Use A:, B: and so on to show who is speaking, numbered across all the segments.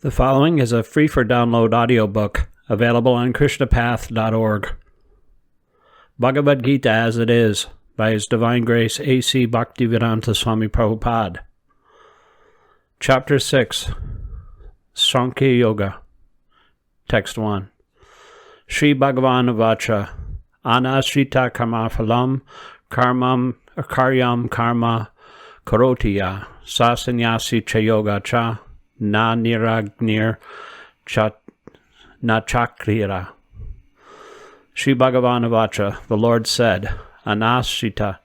A: The following is a free-for-download audiobook available on KrishnaPath.org. Bhagavad Gita as it is, by His Divine Grace A.C. Bhaktivedanta Swami Prabhupada. Chapter 6, Sāṅkhya Yoga. Text 1. Shri Bhagavan Vacha, Anashrita Karma Phalam, Karyam Karma Karotiya, Sasanyasi Cha Yoga Cha, Na Niragnir Na Chakrira. Shri Bhagavan Vacha, the Lord said, Anashrita,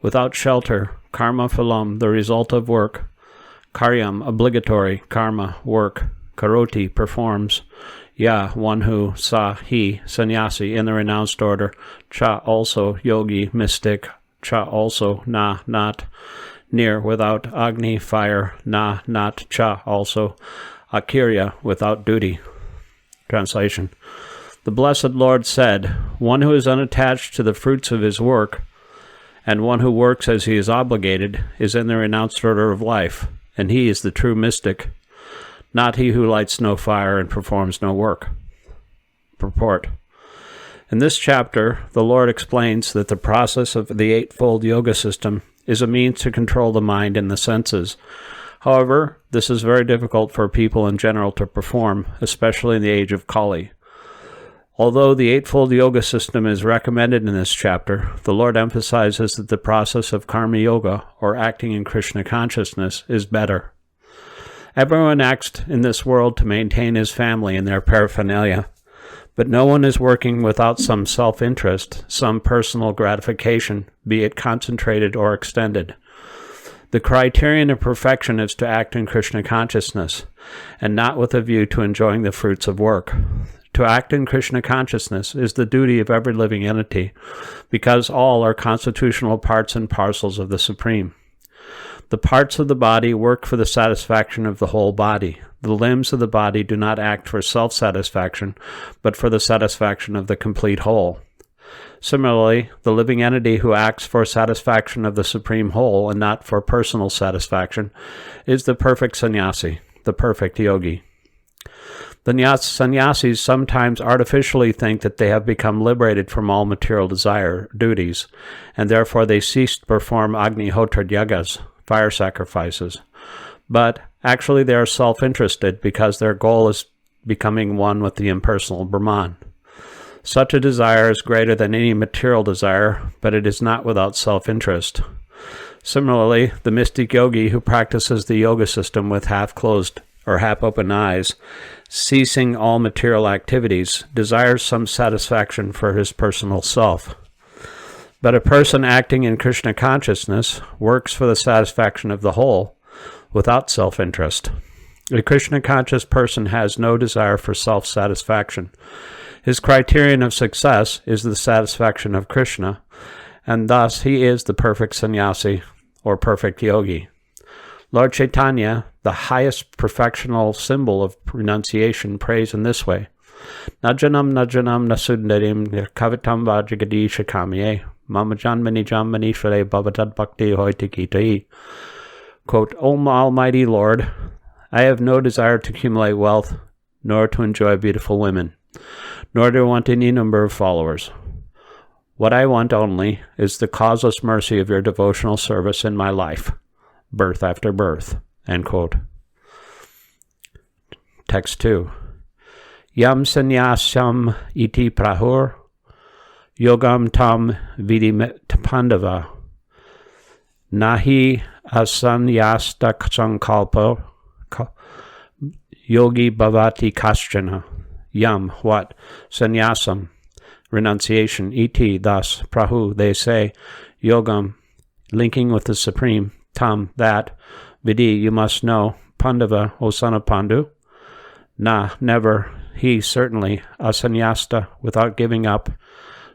A: without shelter, karma phalam, the result of work, karyam, obligatory, karma, work, karoti, performs, ya, one who, sa, he, sannyasi, in the renounced order, cha, also, yogi, mystic, cha, also, na, not, near, without, agni, fire, na, not, cha, also, akirya, without duty. Translation. The Blessed Lord said, one who is unattached to the fruits of his work, and one who works as he is obligated, is in the renounced order of life, and he is the true mystic, not he who lights no fire and performs no work. Purport. In this chapter, the Lord explains that the process of the Eightfold Yoga System is a means to control the mind and the senses. However, this is very difficult for people in general to perform, especially in the age of Kali. Although the Eightfold Yoga System is recommended in this chapter, the Lord emphasizes that the process of Karma Yoga, or acting in Krishna consciousness, is better. Everyone acts in this world to maintain his family and their paraphernalia, but no one is working without some self-interest, some personal gratification, be it concentrated or extended. The criterion of perfection is to act in Krishna consciousness, and not with a view to enjoying the fruits of work. To act in Krishna consciousness is the duty of every living entity, because all are constitutional parts and parcels of the Supreme. The parts of the body work for the satisfaction of the whole body. The limbs of the body do not act for self-satisfaction, but for the satisfaction of the complete whole. Similarly, the living entity who acts for satisfaction of the Supreme Whole and not for personal satisfaction is the perfect sannyasi, the perfect yogi. The sannyasis sometimes artificially think that they have become liberated from all material duties, and therefore they cease to perform Agnihotra yagas, fire sacrifices. But actually they are self-interested because their goal is becoming one with the impersonal Brahman. Such a desire is greater than any material desire, but it is not without self-interest. Similarly, the mystic yogi who practices the yoga system with half-closed or half-open eyes, ceasing all material activities, desires some satisfaction for his personal self. But a person acting in Krishna consciousness works for the satisfaction of the whole, without self-interest. A Krishna-conscious person has no desire for self-satisfaction. His criterion of success is the satisfaction of Krishna, and thus he is the perfect sannyasi, or perfect yogi. Lord Chaitanya, the highest perfectional symbol of renunciation, prays in this way, Najanam nasundarim nirkavitam vajagadisha kamye, mama janmani shre bhavatad bhakti hoitikitayi. Quote, O Almighty Lord, I have no desire to accumulate wealth, nor to enjoy beautiful women, nor do I want any number of followers. What I want only is the causeless mercy of your devotional service in my life, birth after birth. End quote. Text 2. Yam sannyasam iti prahur, yogam tam vidi pandava, nahi asanyasta sankalpa, yogi bhavati kaschana. Yam, what? Sannyasam, renunciation. Iti, thus. Prahu, they say. Yogam, linking with the Supreme. Tam, that. Vidi, you must know. Pandava, O son of Pandu. Na, never. He, certainly. Asanyasta, without giving up.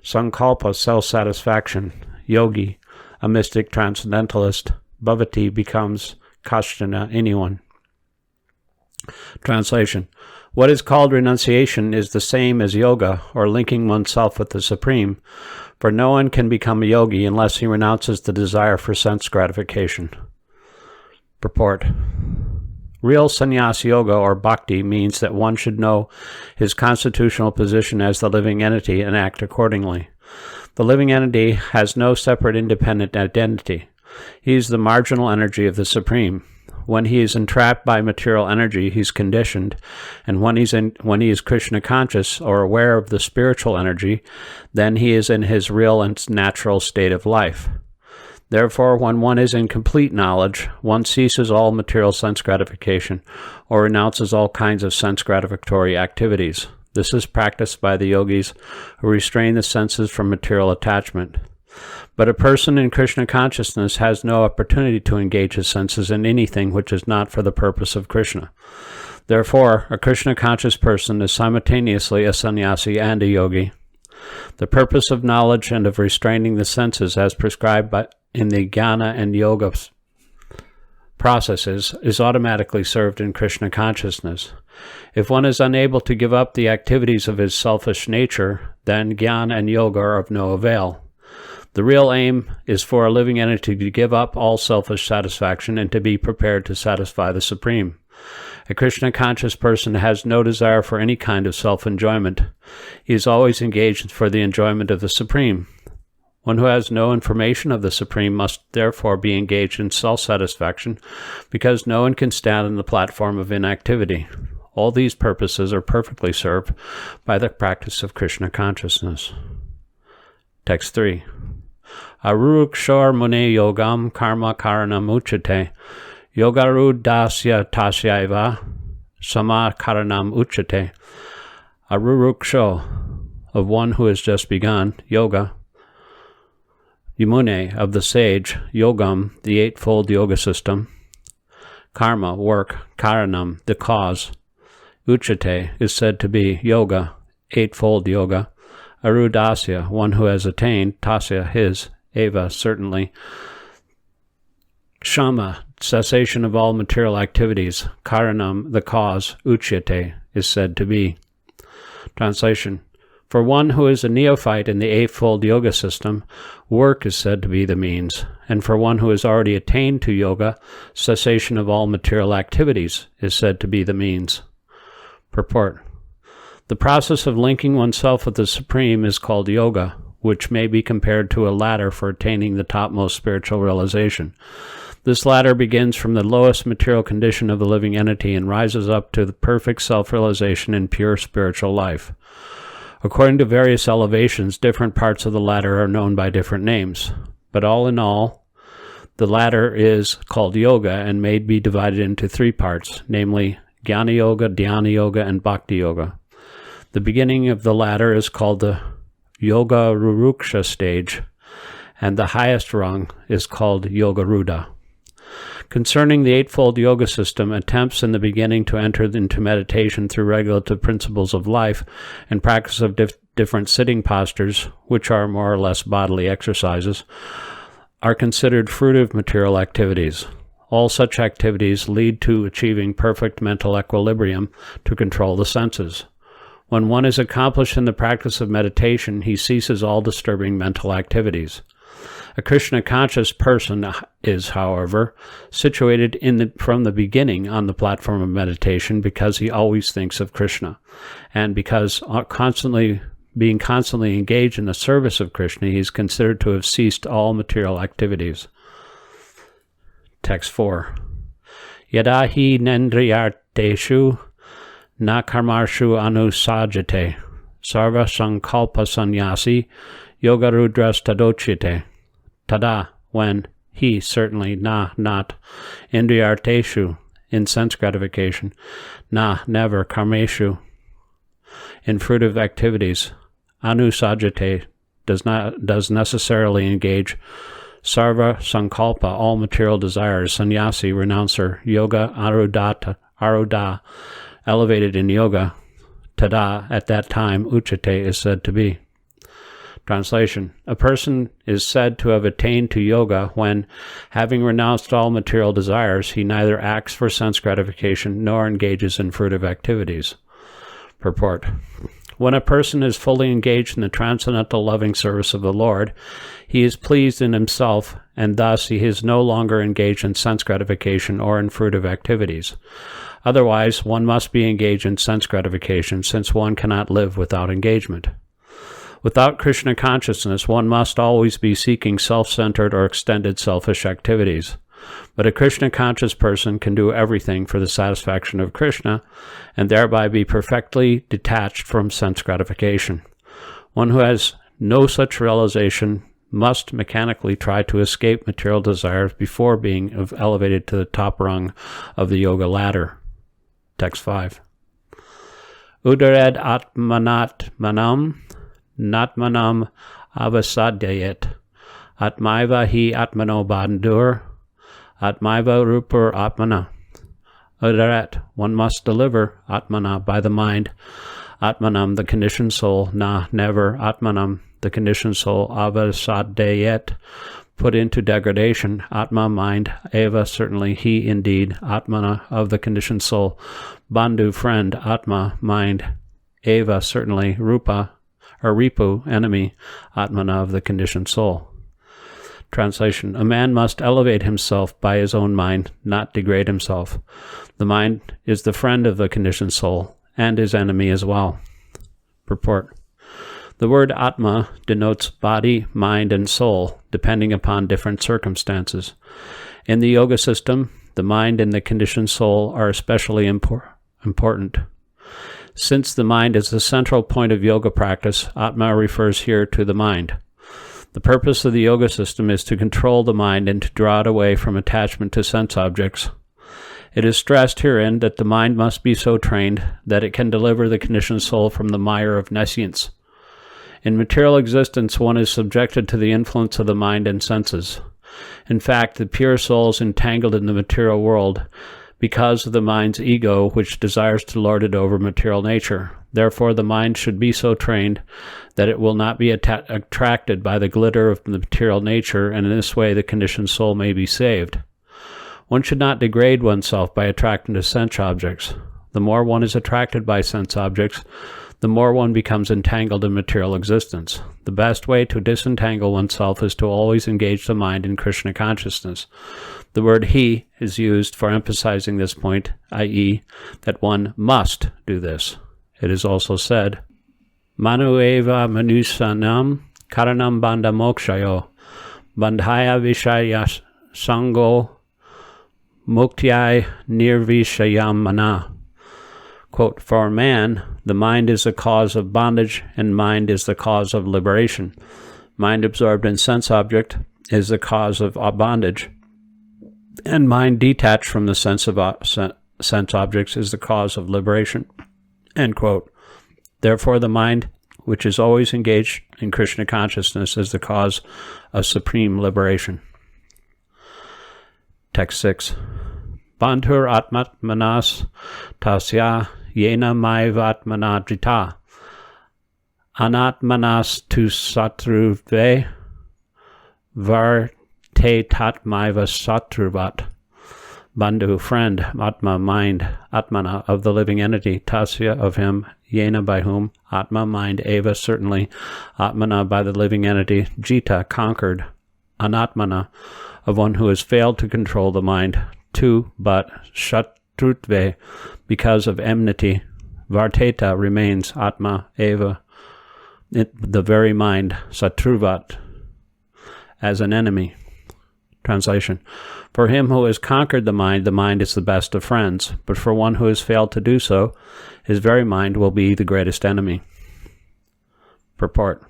A: Sankalpa, self-satisfaction. Yogi, a mystic transcendentalist. Bhavati becomes Kashtana, anyone. Translation. What is called renunciation is the same as yoga, or linking oneself with the Supreme, for no one can become a yogi unless he renounces the desire for sense gratification. Purport. Real sannyas yoga or bhakti means that one should know his constitutional position as the living entity and act accordingly. The living entity has no separate independent identity. He is the marginal energy of the Supreme. When he is entrapped by material energy, he's conditioned, and when he is Krishna conscious or aware of the spiritual energy, then he is in his real and natural state of life. Therefore, when one is in complete knowledge, one ceases all material sense gratification or renounces all kinds of sense gratificatory activities. This is practiced by the yogis who restrain the senses from material attachment. But a person in Krishna consciousness has no opportunity to engage his senses in anything which is not for the purpose of Krishna. Therefore, a Krishna conscious person is simultaneously a sannyasi and a yogi. The purpose of knowledge and of restraining the senses as prescribed in the jnana and yoga processes is automatically served in Krishna consciousness. If one is unable to give up the activities of his selfish nature, then jnana and yoga are of no avail. The real aim is for a living entity to give up all selfish satisfaction and to be prepared to satisfy the Supreme. A Krishna-conscious person has no desire for any kind of self-enjoyment. He is always engaged for the enjoyment of the Supreme. One who has no information of the Supreme must therefore be engaged in self-satisfaction, because no one can stand on the platform of inactivity. All these purposes are perfectly served by the practice of Krishna consciousness. Text 3. Arurukshor mune yogam karma karanam uchate yogarudasya tasyaiva sama karanam uchate. Aruruksho, of one who has just begun, yoga. Yamune, of the sage, yogam, the eightfold yoga system. Karma, work, karanam, the cause. Uchate is said to be yoga, eightfold yoga. Arudasya, one who has attained, tasya, his, eva, certainly. Shama, cessation of all material activities. Karanam, the cause. Uchyate is said to be. Translation. For one who is a neophyte in the eightfold yoga system, work is said to be the means, and for one who has already attained to yoga, cessation of all material activities is said to be the means. Purport. The process of linking oneself with the Supreme is called yoga, which may be compared to a ladder for attaining the topmost spiritual realization. This ladder begins from the lowest material condition of the living entity and rises up to the perfect self-realization in pure spiritual life. According to various elevations, different parts of the ladder are known by different names. But all in all, the ladder is called yoga and may be divided into three parts, namely Jnana Yoga, Dhyana Yoga, and Bhakti Yoga. The beginning of the ladder is called the Yoga Ruruksha stage, and the highest rung is called Yoga Ruda. Concerning the eightfold yoga system, attempts in the beginning to enter into meditation through regulative principles of life and practice of different sitting postures, which are more or less bodily exercises, are considered fruitive material activities. All such activities lead to achieving perfect mental equilibrium to control the senses. When one is accomplished in the practice of meditation, he ceases all disturbing mental activities. A Krishna-conscious person is, however, situated from the beginning on the platform of meditation because he always thinks of Krishna, and because being constantly engaged in the service of Krishna, he is considered to have ceased all material activities. Text 4. Yada hi nendriyarteshu na karmarshu anusajate sarva sankalpa sannyasi yogarudras tadochite. Tada, when he, certainly, not, indriyarteshu, in sense gratification, never, karmeshu, in fruitive activities, anusajate, does necessarily engage, sarva sankalpa, all material desires, sannyasi, renouncer, yoga, aruda, elevated in yoga, tada, at that time, uchate is said to be. Translation. A person is said to have attained to yoga when, having renounced all material desires, he neither acts for sense gratification nor engages in fruitive activities. Purport. When a person is fully engaged in the transcendental loving service of the Lord, he is pleased in himself, and thus he is no longer engaged in sense gratification or in fruitive activities. Otherwise, one must be engaged in sense gratification, since one cannot live without engagement. Without Krishna consciousness, one must always be seeking self-centered or extended selfish activities. But a Krishna-conscious person can do everything for the satisfaction of Krishna, and thereby be perfectly detached from sense gratification. One who has no such realization must mechanically try to escape material desires before being elevated to the top rung of the yoga ladder. Text 5. Udared atmanat manam, natmanam avasadayet, atmaiva hi atmano bandur, atmaiva rupur atmana. Udaret, one must deliver, atmana, by the mind, atmanam, the conditioned soul, na, never, atmanam, the conditioned soul, avasadayet, put into degradation, atma, mind, eva, certainly, he, indeed, atmana, of the conditioned soul, bandhu, friend, atma, mind, eva, certainly, rupa, or ripu, enemy, atmana, of the conditioned soul. Translation: a man must elevate himself by his own mind, not degrade himself. The mind is the friend of the conditioned soul, and his enemy as well. Purport: the word Atma denotes body, mind, and soul, depending upon different circumstances. In the yoga system, the mind and the conditioned soul are especially important. Since the mind is the central point of yoga practice, Atma refers here to the mind. The purpose of the yoga system is to control the mind and to draw it away from attachment to sense objects. It is stressed herein that the mind must be so trained that it can deliver the conditioned soul from the mire of nescience. In material existence, one is subjected to the influence of the mind and senses. In fact, the pure soul is entangled in the material world because of the mind's ego, which desires to lord it over material nature. Therefore, the mind should be so trained that it will not be attracted by the glitter of the material nature, and in this way the conditioned soul may be saved. One should not degrade oneself by attracting to sense objects. The more one is attracted by sense objects, the more one becomes entangled in material existence. The best way to disentangle oneself is to always engage the mind in Krishna consciousness. The word he is used for emphasizing this point, i.e., that one must do this. It is also said, Manu eva manusanam karanam bandha mokshayo, bandhaya vishaya sango muktyai nirvishayam mana. Quote, for man, the mind is the cause of bondage, and mind is the cause of liberation. Mind absorbed in sense object is the cause of bondage, and mind detached from the sense objects is the cause of liberation. End quote. Therefore, the mind, which is always engaged in Krishna consciousness, is the cause of supreme liberation. Text 6. Bandhur atmatmanas tasya yena maivatmana jita anatmanas tu satruve varte tatmaiva satruvat. Bandhu, friend, atma, mind, atmana, of the living entity, tasya, of him, yena, by whom, atma, mind, eva, certainly, atmana, by the living entity, jita, conquered, anatmana, of one who has failed to control the mind, tu, but, shatrutve, because of enmity, varteta, remains, atma, eva, the very mind, satruvat, as an enemy. Translation: for him who has conquered the mind is the best of friends, but for one who has failed to do so, his very mind will be the greatest enemy. Purport: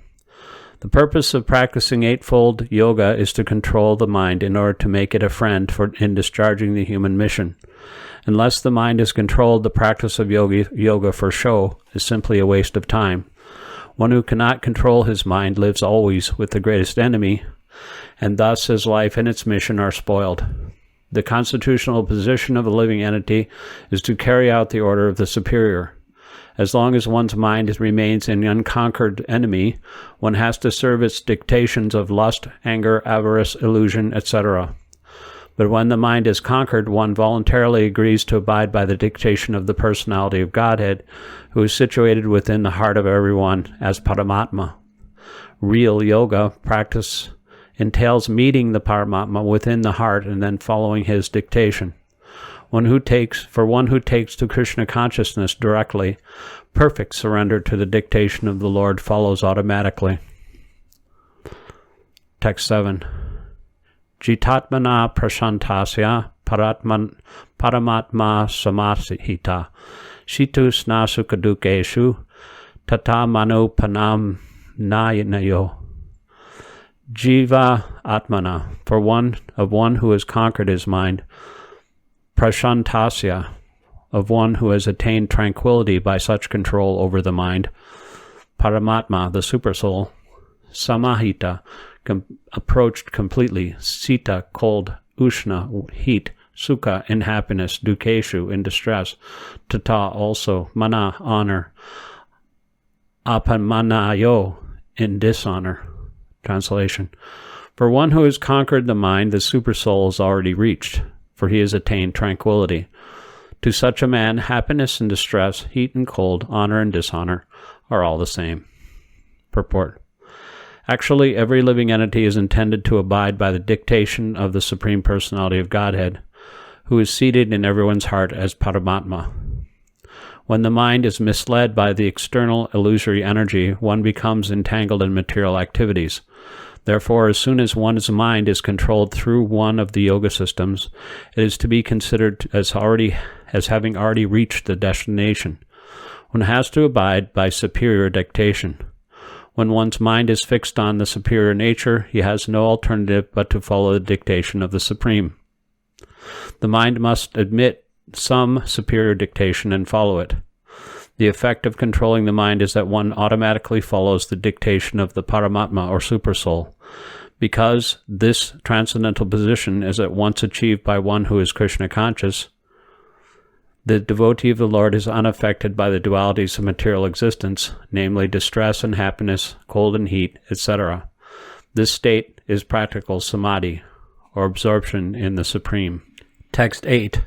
A: the purpose of practicing eightfold yoga is to control the mind in order to make it a friend in discharging the human mission. Unless the mind is controlled, the practice of yoga for show is simply a waste of time. One who cannot control his mind lives always with the greatest enemy, and thus his life and its mission are spoiled. The constitutional position of a living entity is to carry out the order of the superior. As long as one's mind remains an unconquered enemy, one has to serve its dictations of lust, anger, avarice, illusion, etc. But when the mind is conquered, one voluntarily agrees to abide by the dictation of the personality of Godhead, who is situated within the heart of everyone as Paramatma. Real yoga practice entails meeting the Paramatma within the heart and then following his dictation. One who takes to Krishna consciousness directly, perfect surrender to the dictation of the Lord follows automatically. Text 7. Jitatmana prashantasya paramatma samasahita shitus nasukadukeshu tata manopanam nayanayo. Jiva atmana, for one who has conquered his mind, prashantasya, of one who has attained tranquility by such control over the mind, paramatma, the supersoul, samahita, approached completely, sita, cold, ushna, heat, sukha, in happiness, dukeshu, in distress, tata, also, mana, honor, apanmanayo, in dishonor. Translation. For one who has conquered the mind, the supersoul is already reached, for he has attained tranquility. To such a man, happiness and distress, heat and cold, honor and dishonor are all the same. Purport. Actually, every living entity is intended to abide by the dictation of the Supreme Personality of Godhead, who is seated in everyone's heart as Paramatma. When the mind is misled by the external illusory energy, one becomes entangled in material activities. Therefore, as soon as one's mind is controlled through one of the yoga systems, it is to be considered as having already reached the destination. One has to abide by superior dictation. When one's mind is fixed on the superior nature, he has no alternative but to follow the dictation of the Supreme. The mind must admit some superior dictation and follow it. The effect of controlling the mind is that one automatically follows the dictation of the Paramatma or Supersoul. Because this transcendental position is at once achieved by one who is Krishna conscious, the devotee of the Lord is unaffected by the dualities of material existence, namely distress and happiness, cold and heat, etc. This state is practical samadhi, or absorption in the Supreme. Text 8.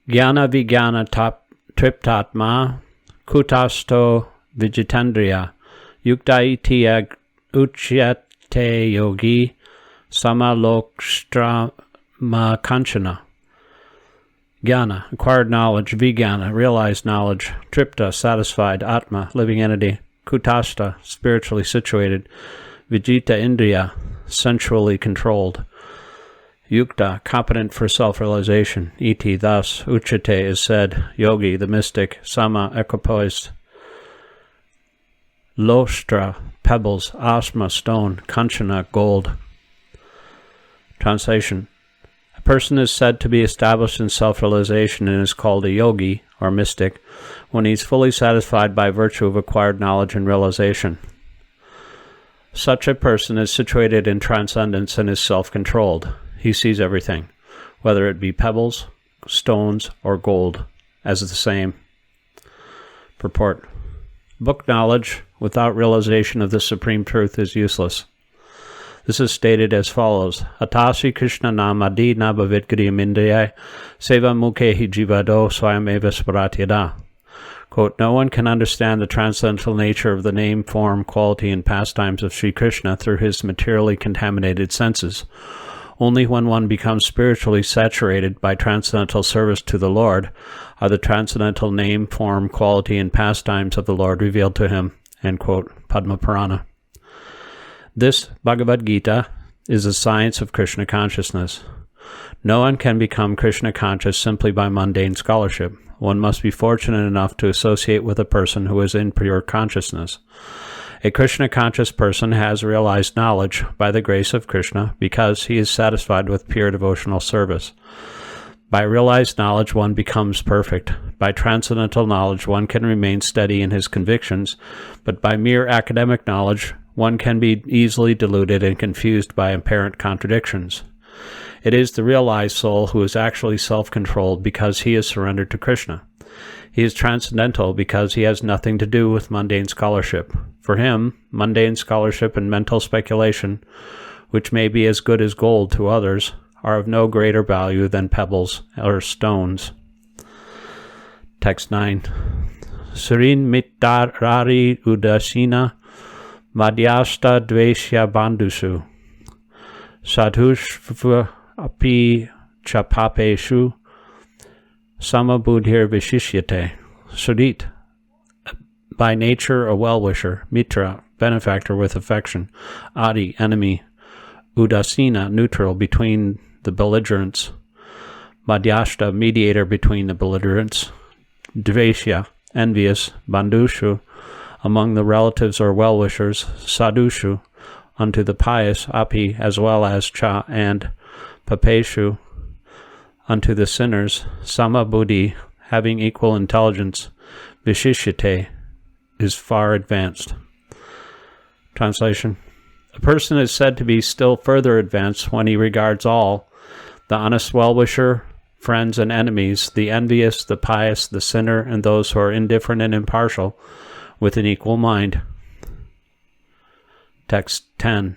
A: Jnana vijnana triptatma kutasto vijitandriya yukta iti uchyate yogi samalokshtrama kanchana. Jnana, acquired knowledge, vijnana, realized knowledge, tripta, satisfied, atma, living entity, kutasta, spiritually situated, vijita indriya, sensually controlled, yukta, competent for self-realization, iti, thus, uchate is said, yogi, the mystic, sama, equipoised, loshtra, pebbles, asma, stone, kanchana, gold. Translation. A person is said to be established in self-realization and is called a yogi, or mystic, when he is fully satisfied by virtue of acquired knowledge and realization. Such a person is situated in transcendence and is self-controlled. He sees everything, whether it be pebbles, stones, or gold, as the same. Purport. Book knowledge without realization of the supreme truth is useless. This is stated as follows: Atasi Krishna namadi nabhavit mindriya seva mukhehi jivado swayameva sparatyada. Quote, no one can understand the transcendental nature of the name, form, quality, and pastimes of Sri Krishna through his materially contaminated senses. Only when one becomes spiritually saturated by transcendental service to the Lord are the transcendental name, form, quality, and pastimes of the Lord revealed to him. End quote. Padma Purana. This Bhagavad Gita is the science of Krishna consciousness. No one can become Krishna conscious simply by mundane scholarship. One must be fortunate enough to associate with a person who is in pure consciousness. A Krishna conscious person has realized knowledge by the grace of Krishna because he is satisfied with pure devotional service. By realized knowledge, one becomes perfect. By transcendental knowledge, one can remain steady in his convictions, but by mere academic knowledge, one can be easily deluded and confused by apparent contradictions. It is the realized soul who is actually self-controlled because he is surrendered to Krishna. He is transcendental because he has nothing to do with mundane scholarship. For him, mundane scholarship and mental speculation, which may be as good as gold to others, are of no greater value than pebbles or stones. Text 9. Surin mittarari udasina madhyasta dveshya bandhusu sadhushva api chapapeshu samabudhir vishishyate. Sudit, by nature a well-wisher, mitra, benefactor with affection, adi, enemy, udasina, neutral between the belligerents, madhyasta, mediator between the belligerents, dveshya, envious, bandhushu, among the relatives or well-wishers, sadhushu, unto the pious, api, as well as cha, and papeshu, unto the sinners, samabuddhi, having equal intelligence, vishishyate, is far advanced. Translation. A person is said to be still further advanced when he regards all, the honest well-wisher, friends and enemies, the envious, the pious, the sinner, and those who are indifferent and impartial, with an equal mind. Text 10.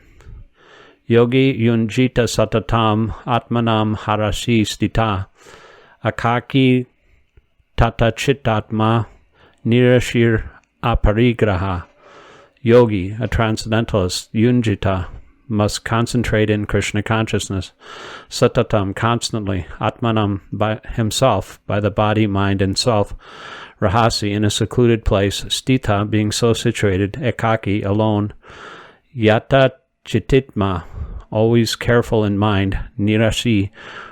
A: Yogi yunjita satatam atmanam harasi stita akaki tata chittatma nirashir aparigraha. Yogi, a transcendentalist, yunjita, must concentrate in Krishna consciousness, satatam, constantly, atmanam, by himself, by the body, mind, and self, rahasi, in a secluded place, stita, being so situated, ekaki, alone, yata chititma, always careful in mind, nirashi,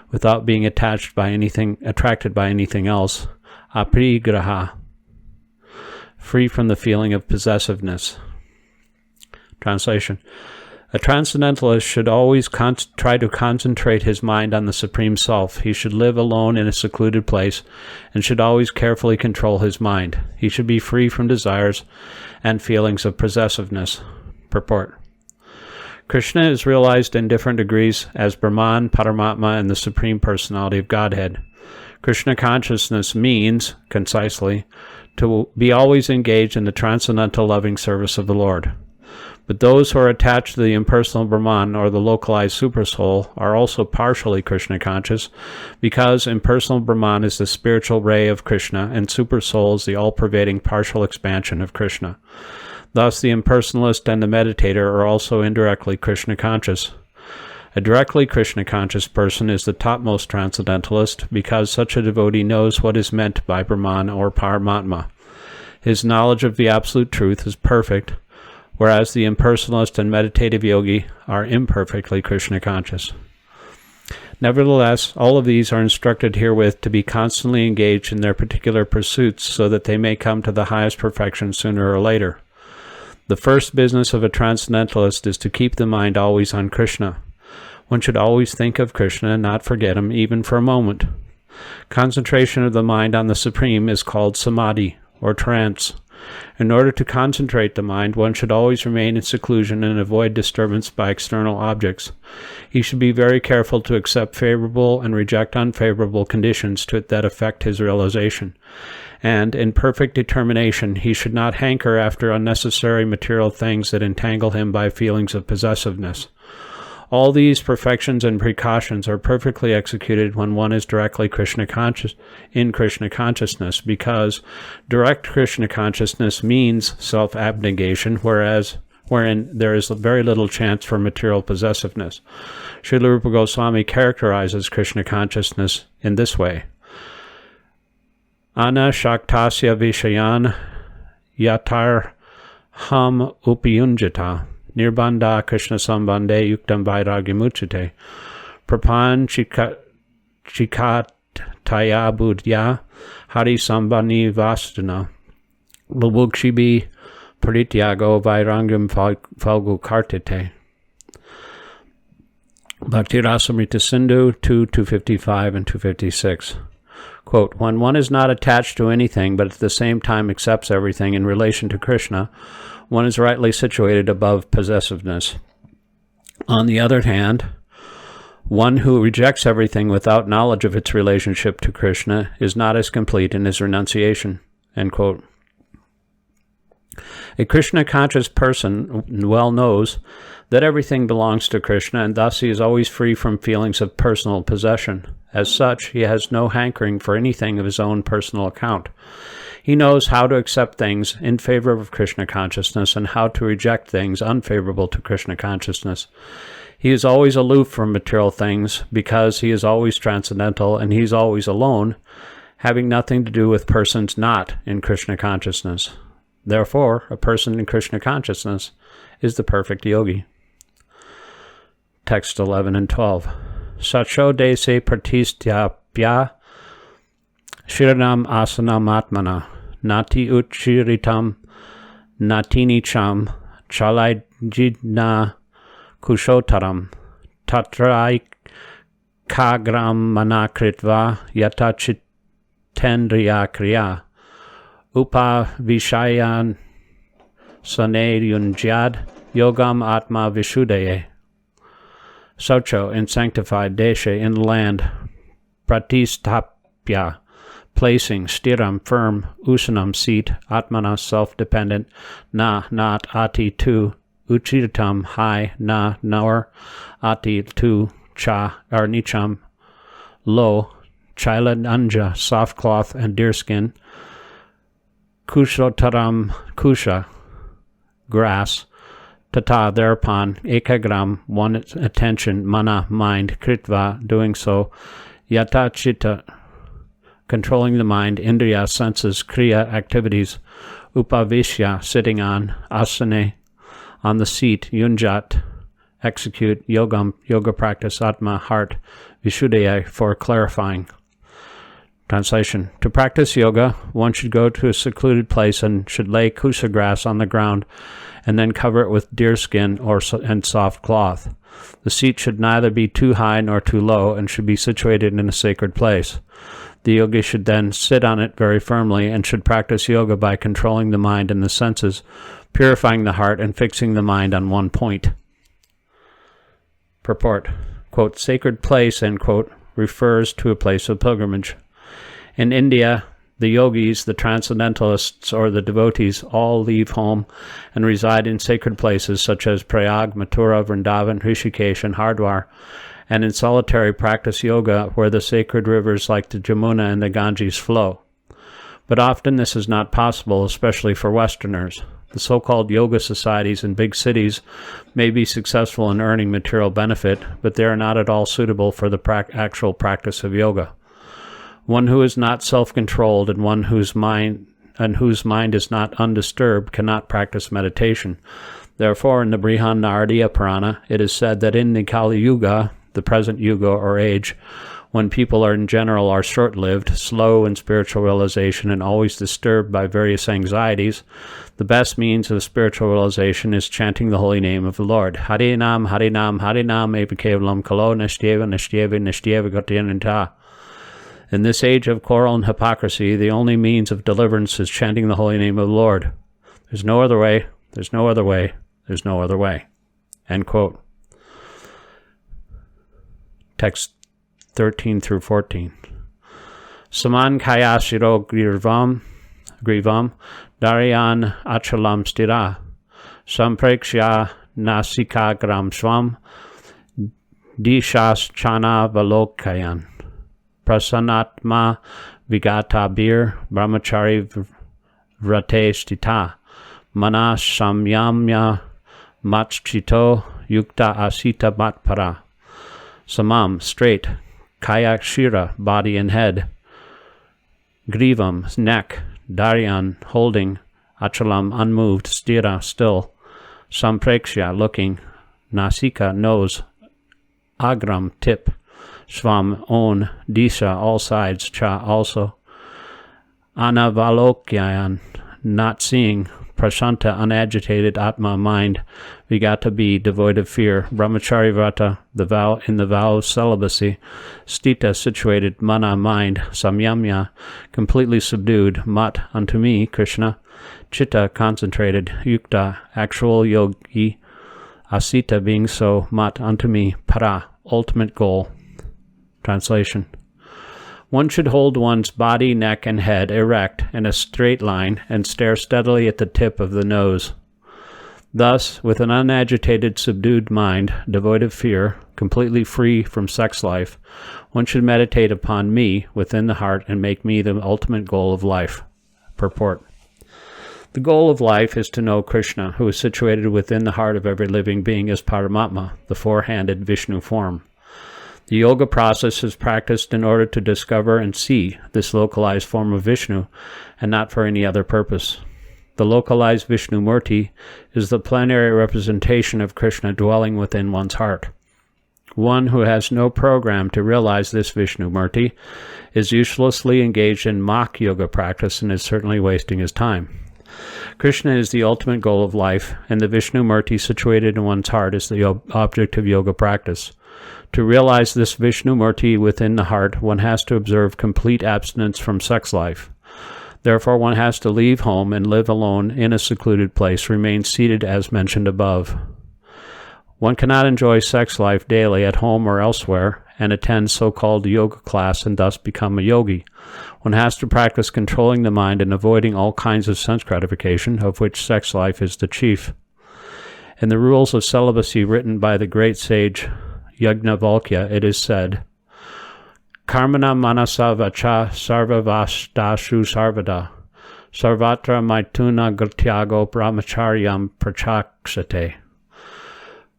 A: without being attracted by anything else, aparigraha, free from the feeling of possessiveness. Translation. A transcendentalist should always try to concentrate his mind on the Supreme Self. He should live alone in a secluded place and should always carefully control his mind. He should be free from desires and feelings of possessiveness. Purport. Krishna is realized in different degrees as Brahman, Paramatma, and the Supreme Personality of Godhead. Krishna consciousness means, concisely, to be always engaged in the transcendental loving service of the Lord. But those who are attached to the impersonal Brahman or the localized Supersoul are also partially Krishna conscious, because impersonal Brahman is the spiritual ray of Krishna and Supersoul is the all-pervading partial expansion of Krishna. Thus, the impersonalist and the meditator are also indirectly Krishna conscious. A directly Krishna conscious person is the topmost transcendentalist, because such a devotee knows what is meant by Brahman or Paramatma. His knowledge of the absolute truth is perfect, whereas the impersonalist and meditative yogi are imperfectly Krishna conscious. Nevertheless, all of these are instructed herewith to be constantly engaged in their particular pursuits so that they may come to the highest perfection sooner or later. The first business of a transcendentalist is to keep the mind always on Krishna. One should always think of Krishna and not forget him even for a moment. Concentration of the mind on the Supreme is called samadhi, or trance. In order to concentrate the mind, one should always remain in seclusion and avoid disturbance by external objects. He should be very careful to accept favorable and reject unfavorable conditions that affect his realization. And, in perfect determination, he should not hanker after unnecessary material things that entangle him by feelings of possessiveness. All these perfections and precautions are perfectly executed when one is directly Krishna conscious in Krishna consciousness, because direct Krishna consciousness means self-abnegation, wherein there is very little chance for material possessiveness. Srila Rupa Goswami characterizes Krishna consciousness in this way: Ana shaktasya vishayan yatar ham upiyunjata nirbandha Krishna sambandhe yuktam vairagyamuchate prapan chikataya buddhya hari sambani vastana bulbukshibi parityago vairangam falgu kartite. Bhakti Rasamrita Sindhu 2:255 and 256. Quote, when one is not attached to anything but at the same time accepts everything in relation to Krishna, one is rightly situated above possessiveness. On the other hand, one who rejects everything without knowledge of its relationship to Krishna is not as complete in his renunciation. End quote. A Krishna-conscious person well knows that everything belongs to Krishna, and thus he is always free from feelings of personal possession. As such, he has no hankering for anything of his own personal account. He knows how to accept things in favor of Krishna consciousness and how to reject things unfavorable to Krishna consciousness. He is always aloof from material things because he is always transcendental, and he is always alone, having nothing to do with persons not in Krishna consciousness. Therefore, a person in Krishna consciousness is the perfect yogi. Text 11 and 12. Sacho dese pratisthapya shiranam asanam atmana nati uchiritam natinicham chalaijidna kushotaram tatrai kagram manakritva yata chitendriya kriya upa vishayan saneyunjad yogam atma vishuddhaye. Saucho, in sanctified, deshe, in the land, pratisthapya, placing, stiram, firm, usanam, seat, atmana, self-dependent, na, not, ati, to, uchiritam, high, na, nor, ati, to, cha, or nicham, low, chailananja, soft cloth and deerskin, kushotaram, kusha, grass, tata, thereupon, ekagram, one attention, mana, mind, kritva, doing so, yata chitta, controlling the mind, indriya, senses, kriya, activities, upavishya, sitting on, asane, on the seat, yunjat, execute, yogam, yoga practice, atma, heart, vishuddhaya, for clarifying. Translation. To practice yoga, one should go to a secluded place and should lay kusa grass on the ground and then cover it with deerskin and soft cloth. The seat should neither be too high nor too low and should be situated in a sacred place. The yogi should then sit on it very firmly and should practice yoga by controlling the mind and the senses, purifying the heart, and fixing the mind on one point. Purport. Quote, sacred place, end quote, refers to a place of pilgrimage. In India, the yogis, the transcendentalists, or the devotees all leave home and reside in sacred places such as Prayag, Mathura, Vrindavan, Rishikesh, and Hardwar, and in solitary practice yoga where the sacred rivers like the Jamuna and the Ganges flow. But often this is not possible, especially for Westerners. The so-called yoga societies in big cities may be successful in earning material benefit, but they are not at all suitable for the actual practice of yoga. One who is not self-controlled and one whose mind is not undisturbed cannot practice meditation. Therefore, in the Brihadaranyaka Purana, it is said that in the Kali Yuga, the present yuga or age, when people in general are short-lived, slow in spiritual realization, and always disturbed by various anxieties, the best means of spiritual realization is chanting the holy name of the Lord. Harinam, Harinam, Harinam, eva kevalam kalo nishteva, nishteva, nishteva gotyananta. In this age of quarrel and hypocrisy, the only means of deliverance is chanting the holy name of the Lord. There's no other way, there's no other way, there's no other way. End quote. Text 13 through 14. Sāṅkhya shiro grivam daryan achalam stira samprekshya nasikagram swam dishas chana valokayan prasanatma vigatabir brahmachari vrate stita manas samyamya matchito yukta asita matpara. Samam, straight, kaya shira, body and head, grivam, neck, daryan, holding, achalam, unmoved, stira, still, samprekshya, looking, nasika, nose, agram, tip, svam, own, disha, all sides, cha, also, anavalokyayan, not seeing, prashanta, unagitated, atma, mind, vigata, be, devoid of fear, brahmachari vrata, the vow in the vow of celibacy, stita, situated, mana, mind, samyamya, completely subdued, mat, unto me, Krishna, chitta, concentrated, yukta, actual yogi, asita, being so, mat, unto me, para, ultimate goal. Translation. One should hold one's body, neck, and head erect in a straight line and stare steadily at the tip of the nose. Thus, with an unagitated, subdued mind, devoid of fear, completely free from sex life, one should meditate upon me within the heart and make me the ultimate goal of life. Purport. The goal of life is to know Krishna, who is situated within the heart of every living being as Paramatma, the four-handed Vishnu form. The yoga process is practiced in order to discover and see this localized form of Vishnu, and not for any other purpose. The localized Vishnu Murti is the plenary representation of Krishna dwelling within one's heart. One who has no program to realize this Vishnu Murti is uselessly engaged in mock yoga practice and is certainly wasting his time. Krishna is the ultimate goal of life, and the Vishnu Murti situated in one's heart is the object of yoga practice. To realize this Vishnu Murti within the heart, one has to observe complete abstinence from sex life. Therefore, one has to leave home and live alone in a secluded place, remain seated as mentioned above. One cannot enjoy sex life daily at home or elsewhere and attend so-called yoga class and thus become a yogi. One has to practice controlling the mind and avoiding all kinds of sense gratification, of which sex life is the chief. In the rules of celibacy written by the great sage Yajnavalkya, it is said, Karmana manasa vacha sarvavastashu sarvada, sarvatra maituna grityago brahmacharyam prachaksate.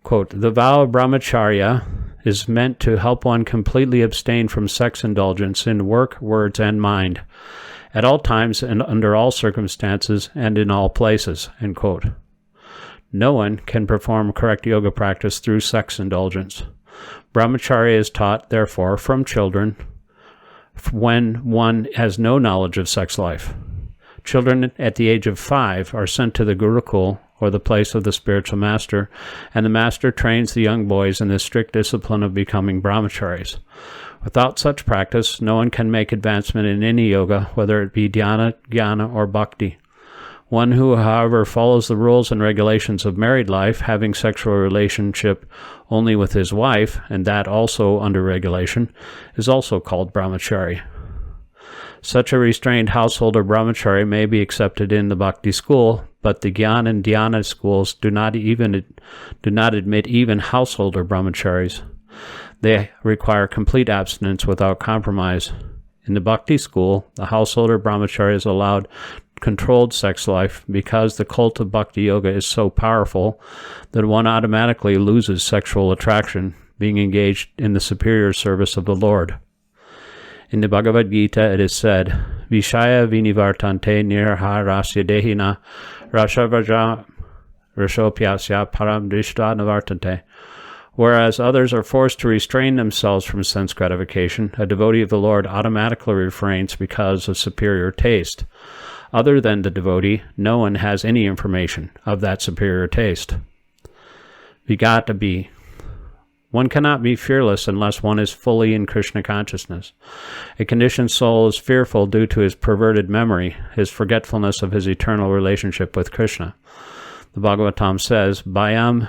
A: Quote, the vow of brahmacharya is meant to help one completely abstain from sex indulgence in work, words, and mind, at all times and under all circumstances and in all places. End quote. No one can perform correct yoga practice through sex indulgence. Brahmacharya is taught, therefore, from children when one has no knowledge of sex life. Children at the age of 5 are sent to the Gurukul, or the place of the spiritual master, and the master trains the young boys in the strict discipline of becoming brahmacharis. Without such practice, no one can make advancement in any yoga, whether it be dhyana, jnana, or bhakti. One who, however, follows the rules and regulations of married life, having sexual relationship only with his wife, and that also under regulation, is also called brahmachari. Such a restrained householder brahmachari may be accepted in the bhakti school, but the Gyan and Dhyana schools do not admit even householder brahmacharis. They require complete abstinence without compromise. In the bhakti school, the householder brahmachari is allowed controlled sex life because the cult of bhakti yoga is so powerful that one automatically loses sexual attraction, being engaged in the superior service of the Lord. In the Bhagavad Gita, it is said, Vishaya vinivartante nirha rasya dehina rasavaja rashopyasya param drishta navartante. Whereas others are forced to restrain themselves from sense gratification, a devotee of the Lord automatically refrains because of superior taste. Other than the devotee, no one has any information of that superior taste. Vigata B. One cannot be fearless unless one is fully in Krishna consciousness. A conditioned soul is fearful due to his perverted memory, his forgetfulness of his eternal relationship with Krishna. The Bhagavatam says, Bhayam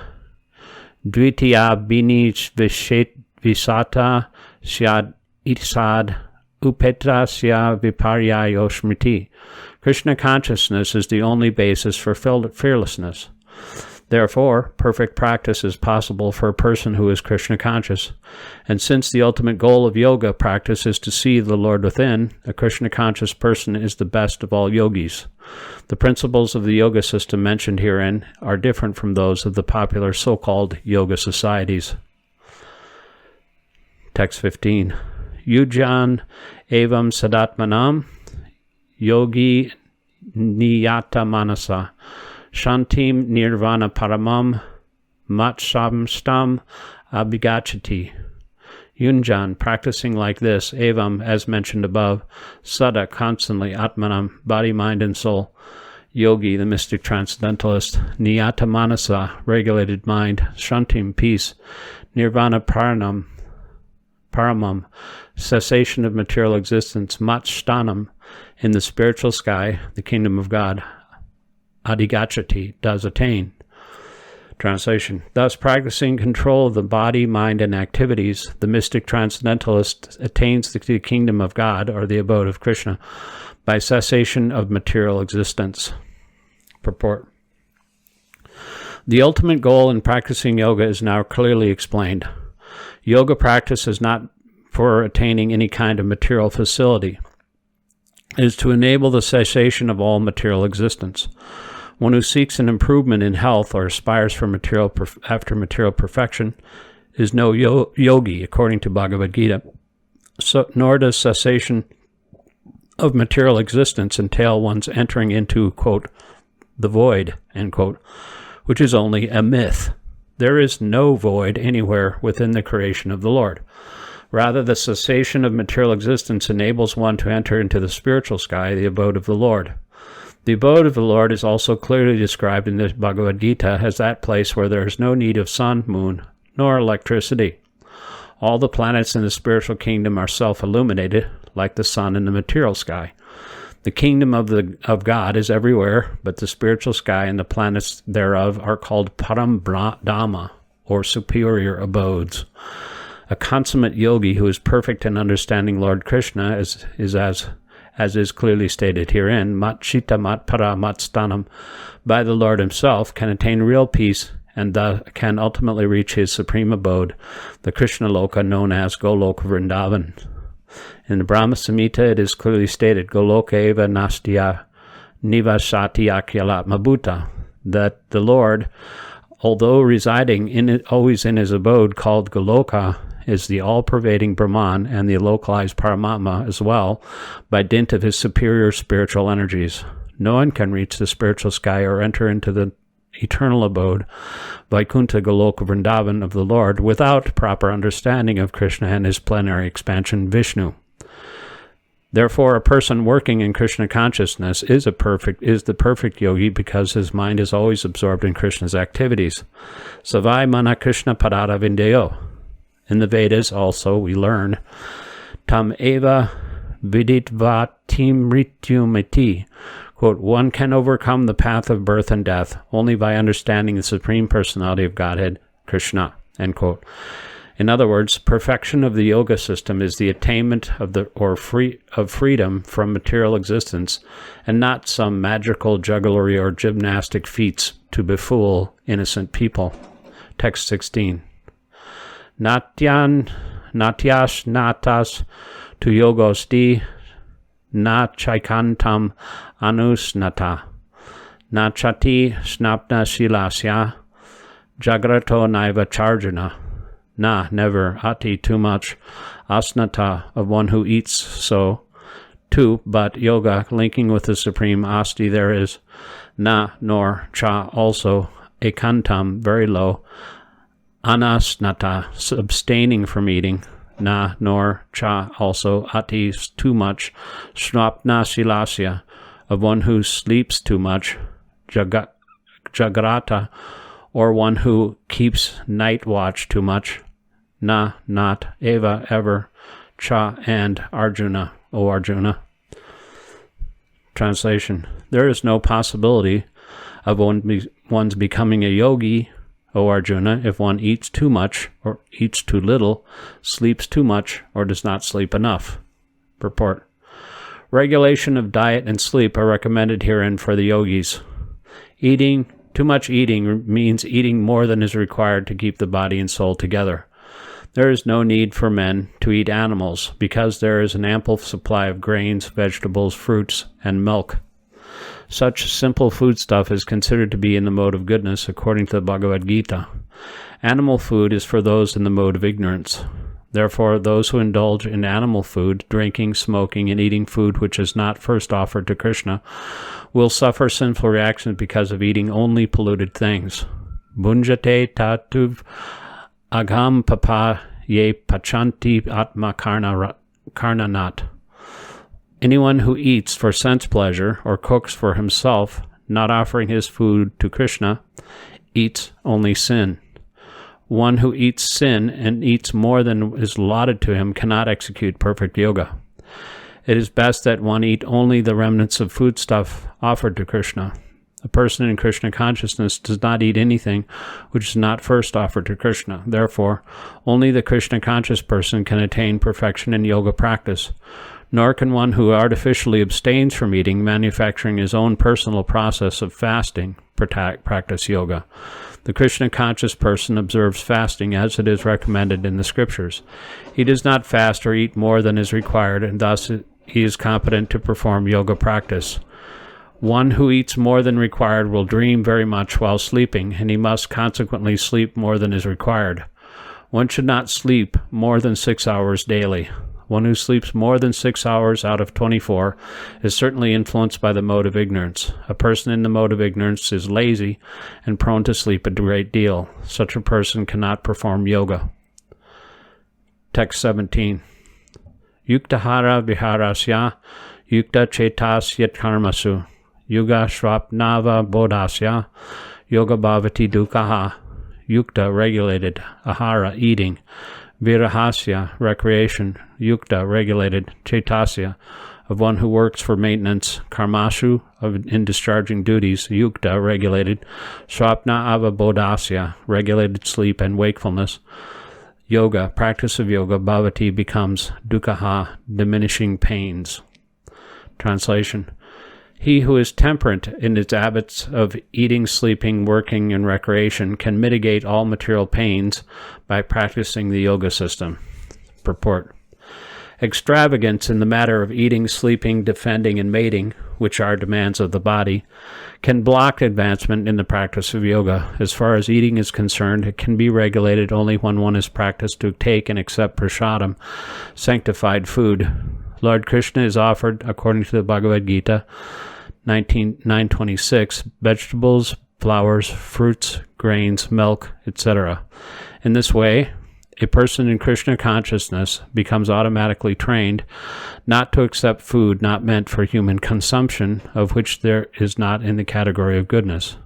A: dvitiya bini visata syad isad upetrasya viparyayo smriti. Krishna consciousness is the only basis for fearlessness. Therefore, perfect practice is possible for a person who is Krishna conscious. And since the ultimate goal of yoga practice is to see the Lord within, a Krishna conscious person is the best of all yogis. The principles of the yoga system mentioned herein are different from those of the popular so-called yoga societies. Text 15. Yujan evam sadatmanam yogi niyata manasa shantim nirvana paramam matsamstam abhigachati. Yunjan, practicing like this, evam, as mentioned above, sada, constantly, atmanam, body, mind, and soul, yogi, the mystic transcendentalist, niyata manasa, regulated mind, shantim, peace, nirvana paramam, cessation of material existence, matstanam, in the spiritual sky, the kingdom of God, adhigachati, does attain. Translation. Thus, practicing control of the body, mind, and activities, the mystic transcendentalist attains the kingdom of God, or the abode of Krishna, by cessation of material existence. Purport. The ultimate goal in practicing yoga is now clearly explained. Yoga practice is not for attaining any kind of material facility. It is to enable the cessation of all material existence. One who seeks an improvement in health or aspires for after material perfection is no yogi, according to Bhagavad Gita. Nor does cessation of material existence entail one's entering into, quote, the void, end quote, which is only a myth. There is no void anywhere within the creation of the Lord. Rather, the cessation of material existence enables one to enter into the spiritual sky, the abode of the Lord. The abode of the Lord is also clearly described in the Bhagavad Gita as that place where there is no need of sun, moon, nor electricity. All the planets in the spiritual kingdom are self-illuminated, like the sun in the material sky. The kingdom of God is everywhere, but the spiritual sky and the planets thereof are called Param-Dhamma, or superior abodes. A consummate yogi who is perfect in understanding Lord Krishna, as is clearly stated herein, mat chita mat para mat stanam, by the Lord himself, can attain real peace and can ultimately reach his supreme abode, the Krishna Loka known as Goloka Vrindavan. In the Brahma Samhita it is clearly stated, Goloka eva nastya nivasati akyalatma bhuta, that the Lord, although residing always in his abode called Goloka, is the all-pervading Brahman and the localized Paramatma as well, by dint of his superior spiritual energies. No one can reach the spiritual sky or enter into the eternal abode, Vaikuntha Goloka Vrindavan of the Lord, without proper understanding of Krishna and his plenary expansion, Vishnu. Therefore, a person working in Krishna consciousness is the perfect yogi because his mind is always absorbed in Krishna's activities. Savai mana Krishna padada vindeyo. In the Vedas also we learn, tam eva viditva tim rityumiti, quote, one can overcome the path of birth and death only by understanding the Supreme Personality of Godhead, Krishna, end quote. In other words, perfection of the yoga system is the attainment of freedom from material existence, and not some magical jugglery or gymnastic feats to befool innocent people. Text 16. Natyas natas tu yogosti na chaikantam anusnata na chati snapna silasya jagrato naiva charjana na never ati too much asnata of one who eats so two but yoga linking with the supreme asti there is na nor cha also ekantam very low anasnata, abstaining from eating, na nor cha also ati too much, snapna silasya, of one who sleeps too much, jagrata, or one who keeps night watch too much, na not, eva ever, cha and Arjuna, O Arjuna. Translation. There is no possibility of one's becoming a yogi, O Arjuna, if one eats too much, or eats too little, sleeps too much, or does not sleep enough. Purport. Regulation of diet and sleep are recommended herein for the yogis. Too much eating means eating more than is required to keep the body and soul together. There is no need for men to eat animals, because there is an ample supply of grains, vegetables, fruits, and milk. Such simple foodstuff is considered to be in the mode of goodness, according to the Bhagavad Gita. Animal food is for those in the mode of ignorance. Therefore, those who indulge in animal food, drinking, smoking, and eating food which is not first offered to Krishna, will suffer sinful reactions because of eating only polluted things. Bunjate tatuv agham papa ye pachanti atma karnanat. Anyone who eats for sense pleasure or cooks for himself, not offering his food to Krishna, eats only sin. One who eats sin and eats more than is allotted to him cannot execute perfect yoga. It is best that one eat only the remnants of foodstuff offered to Krishna. A person in Krishna consciousness does not eat anything which is not first offered to Krishna. Therefore, only the Krishna conscious person can attain perfection in yoga practice. Nor can one who artificially abstains from eating, manufacturing his own personal process of fasting, practice yoga. The Krishna conscious person observes fasting as it is recommended in the scriptures. He does not fast or eat more than is required, and thus he is competent to perform yoga practice. One who eats more than required will dream very much while sleeping, and he must consequently sleep more than is required. One should not sleep more than 6 hours daily. One who sleeps more than 6 hours out of 24 is certainly influenced by the mode of ignorance. A person in the mode of ignorance is lazy and prone to sleep a great deal. Such a person cannot perform yoga. Text 17. Yuktahara viharasya, yukta chetasyat karmasu, yuga shrapnava bodhasya, yoga bhavati dukkha, yukta regulated, ahara eating, virahasya recreation, yukta regulated, chetasya of one who works for maintenance, karmashu in discharging duties, yukta regulated, shrapna avabodhasya regulated sleep and wakefulness, yoga practice of yoga bhavati becomes dukkha diminishing pains. Translation. He who is temperate in his habits of eating, sleeping, working, and recreation can mitigate all material pains by practicing the yoga system. Purport. Extravagance in the matter of eating, sleeping, defending, and mating, which are demands of the body, can block advancement in the practice of yoga. As far as eating is concerned, it can be regulated only when one is practiced to take and accept prasadam, sanctified food. Lord Krishna is offered, according to the Bhagavad Gita, 9:26, vegetables, flowers, fruits, grains, milk, etc. In this way, a person in Krishna consciousness becomes automatically trained not to accept food not meant for human consumption, of which there is not in the category of goodness.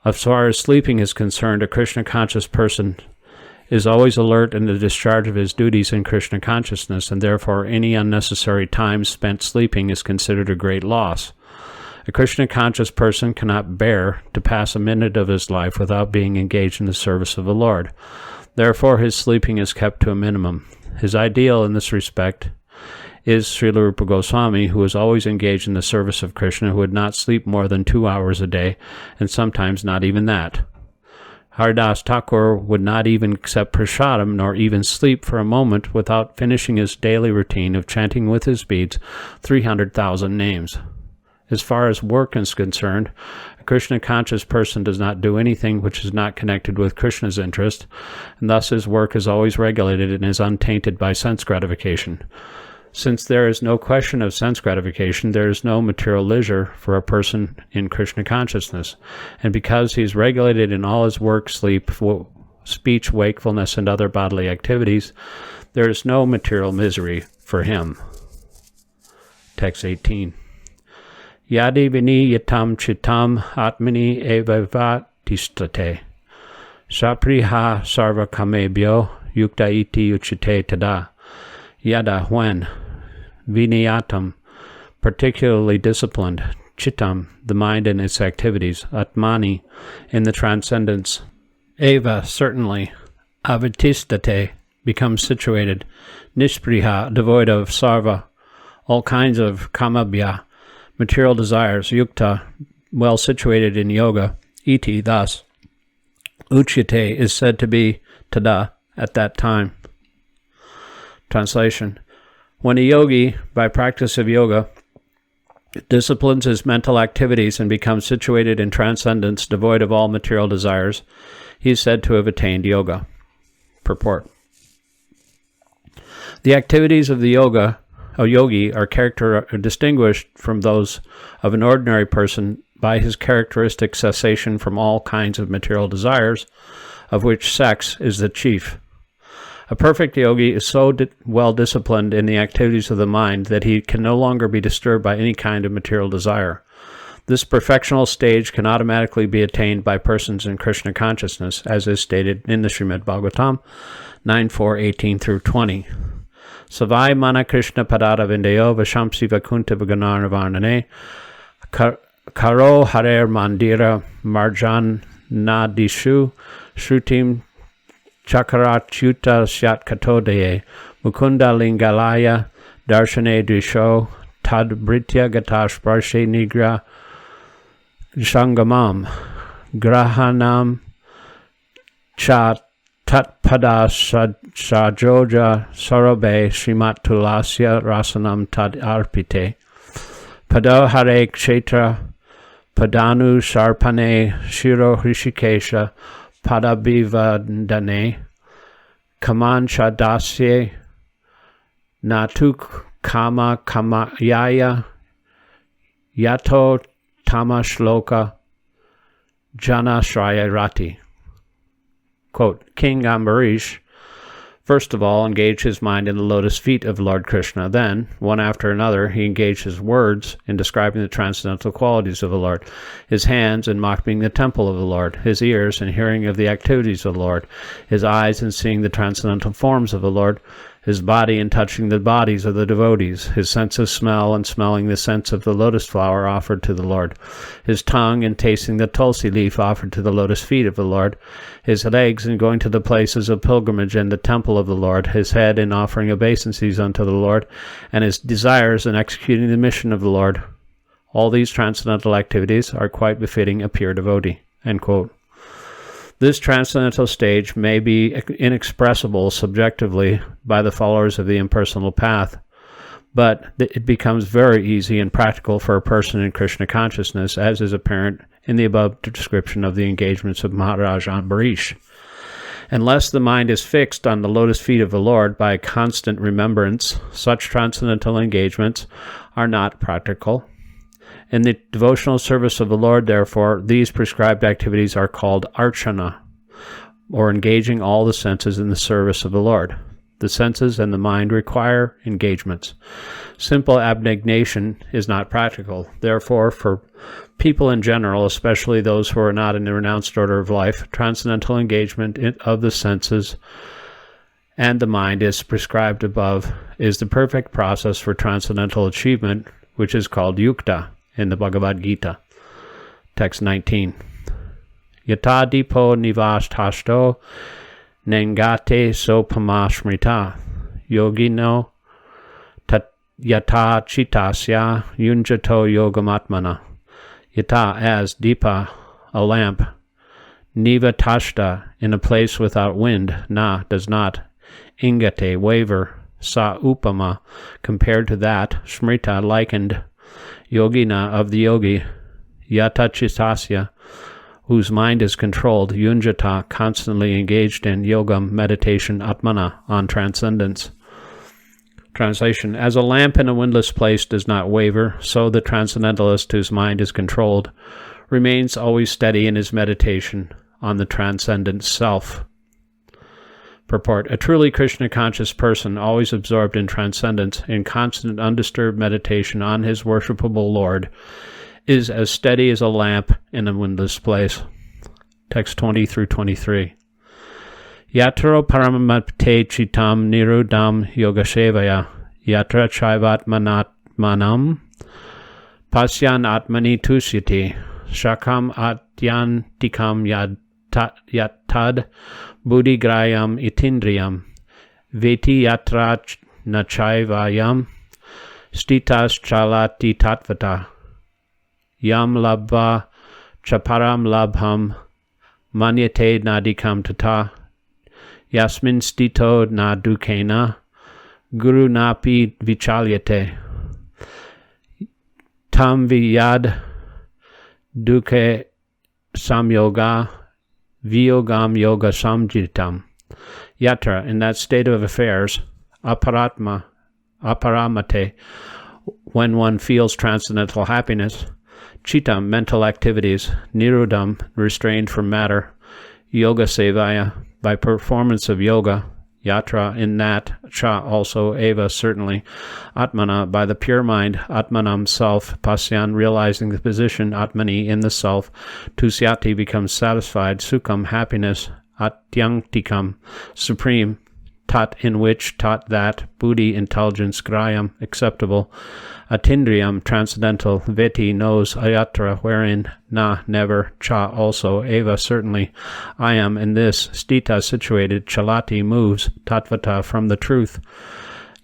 A: As far as sleeping is concerned, a Krishna conscious person is always alert in the discharge of his duties in Krishna consciousness, and therefore any unnecessary time spent sleeping is considered a great loss. A Krishna conscious person cannot bear to pass a minute of his life without being engaged in the service of the Lord. Therefore his sleeping is kept to a minimum. His ideal in this respect is Srila Rupa Goswami, who is always engaged in the service of Krishna, who would not sleep more than 2 hours a day, and sometimes not even that. Haridas Thakur would not even accept prasadam nor even sleep for a moment without finishing his daily routine of chanting with his beads 300,000 names. As far as work is concerned, a Krishna conscious person does not do anything which is not connected with Krishna's interest, and thus his work is always regulated and is untainted by sense gratification. Since there is no question of sense gratification, there is no material leisure for a person in Krishna consciousness. And because he is regulated in all his work, sleep, speech, wakefulness, and other bodily activities, there is no material misery for him. Text 18. Yadi vini yatam chitam atmani evavatishtate. Sapriha sarva kamebhyo yukta iti uchite tada. Yada, when, viniyatam, particularly disciplined, chittam, the mind and its activities, atmani, in the transcendence, eva, certainly, avitistate, becomes situated, nispriha, devoid of sarva, all kinds of kamabhya, material desires, yukta, well situated in yoga, iti, thus, uchyate is said to be tada, at that time. Translation. When a yogi, by practice of yoga, disciplines his mental activities and becomes situated in transcendence, devoid of all material desires, he is said to have attained yoga. Purport. The activities of the yogi are distinguished from those of an ordinary person by his characteristic cessation from all kinds of material desires, of which sex is the chief. A perfect yogi is so well disciplined in the activities of the mind that he can no longer be disturbed by any kind of material desire. This perfectional stage can automatically be attained by persons in Krishna consciousness, as is stated in the Srimad Bhagavatam 9:4-18-20. Savai mana Krishna padada vindeyo vashamsi vakunta vaganarvarnane Karo Harer Mandira Marjan Nadishu Shrutim Chakarachyuta Syat Katodeye Mukunda Lingalaya Darshane Disho Tad Britya Gatash Parshe Nigra Shangamam Grahanam Cha Tatpada Sajoja Sorobe Srimat Tulasya Rasanam Tad Arpite Pado Hare Kshetra Padanu Sarpane Shiro Hrishikesha Padabhivadane Kaman Chadasye Natuk Kama Kamayaya Yato Tamashloka Jana Shraya Rati. Quote, King Ambarish first of all engaged his mind in the lotus feet of Lord Krishna. Then, one after another, he engaged his words in describing the transcendental qualities of the Lord, his hands in marking the temple of the Lord, his ears in hearing of the activities of the Lord, his eyes in seeing the transcendental forms of the Lord, his body in touching the bodies of the devotees, his sense of smell in smelling the scents of the lotus flower offered to the Lord, his tongue in tasting the tulsi leaf offered to the lotus feet of the Lord, his legs in going to the places of pilgrimage and the temple of the Lord, his head in offering obeisances unto the Lord, and his desires in executing the mission of the Lord. All these transcendental activities are quite befitting a pure devotee. End quote. This transcendental stage may be inexpressible subjectively by the followers of the impersonal path, but it becomes very easy and practical for a person in Krishna consciousness, as is apparent in the above description of the engagements of Maharaj Ambarish. Unless the mind is fixed on the lotus feet of the Lord by constant remembrance, such transcendental engagements are not practical. In the devotional service of the Lord, therefore, these prescribed activities are called archana, or engaging all the senses in the service of the Lord. The senses and the mind require engagements. Simple abnegation is not practical. Therefore, for people in general, especially those who are not in the renounced order of life, transcendental engagement of the senses and the mind is prescribed above is the perfect process for transcendental achievement, which is called yukta in the Bhagavad Gita. Text 19. Yata dipo nivasthasto nengate sopamashmrita yogino yata chitasya yunjato yogamatmana. Yata, as dipa, a lamp, nivatashta, in a place without wind, na, does not, ingate, waver, sa upama, compared to that, smrita, likened, yogina, of the yogi, yata chitasya, whose mind is controlled, yunjata, constantly engaged in yogam, meditation, atmana, on transcendence. Translation: as a lamp in a windless place does not waver, so the transcendentalist whose mind is controlled remains always steady in his meditation on the transcendent self. Purport: a truly Krishna-conscious person, always absorbed in transcendence, in constant undisturbed meditation on his worshipable Lord, is as steady as a lamp in a windless place. Text 20 through 23. Yatro paramapte chitam nirudam yogashevaya yatra chaivatmanatmanam pasyan atmani tusyati shakam atyantikam yatad buddhigrayam itindriyam veti yatra nachaivayam stitas chalati tatvata yam labha chaparam labham manyate nadikam tata yasmin stito na dukena guru napi vichalyate tam viyad duke samyoga viyogam yoga samjitam. Yatra, in that state of affairs, aparamate, when one feels transcendental happiness, chitam, mental activities, nirudam, restrained from matter, yoga sevaya, by performance of yoga, yatra, in that, cha, also, eva, certainly, atmana, by the pure mind, atmanam, self, pasyan, realizing the position, atmani, in the self, tusyati, becomes satisfied, sukham, happiness, atyanktikam, supreme, tat in which, tat that, buddhi, intelligence, grayam, acceptable, atindriyam, transcendental, veti, knows, ayatra, wherein, na, never, cha, also, eva, certainly, I am, in this, stita, situated, chalati, moves, tatvata, from the truth,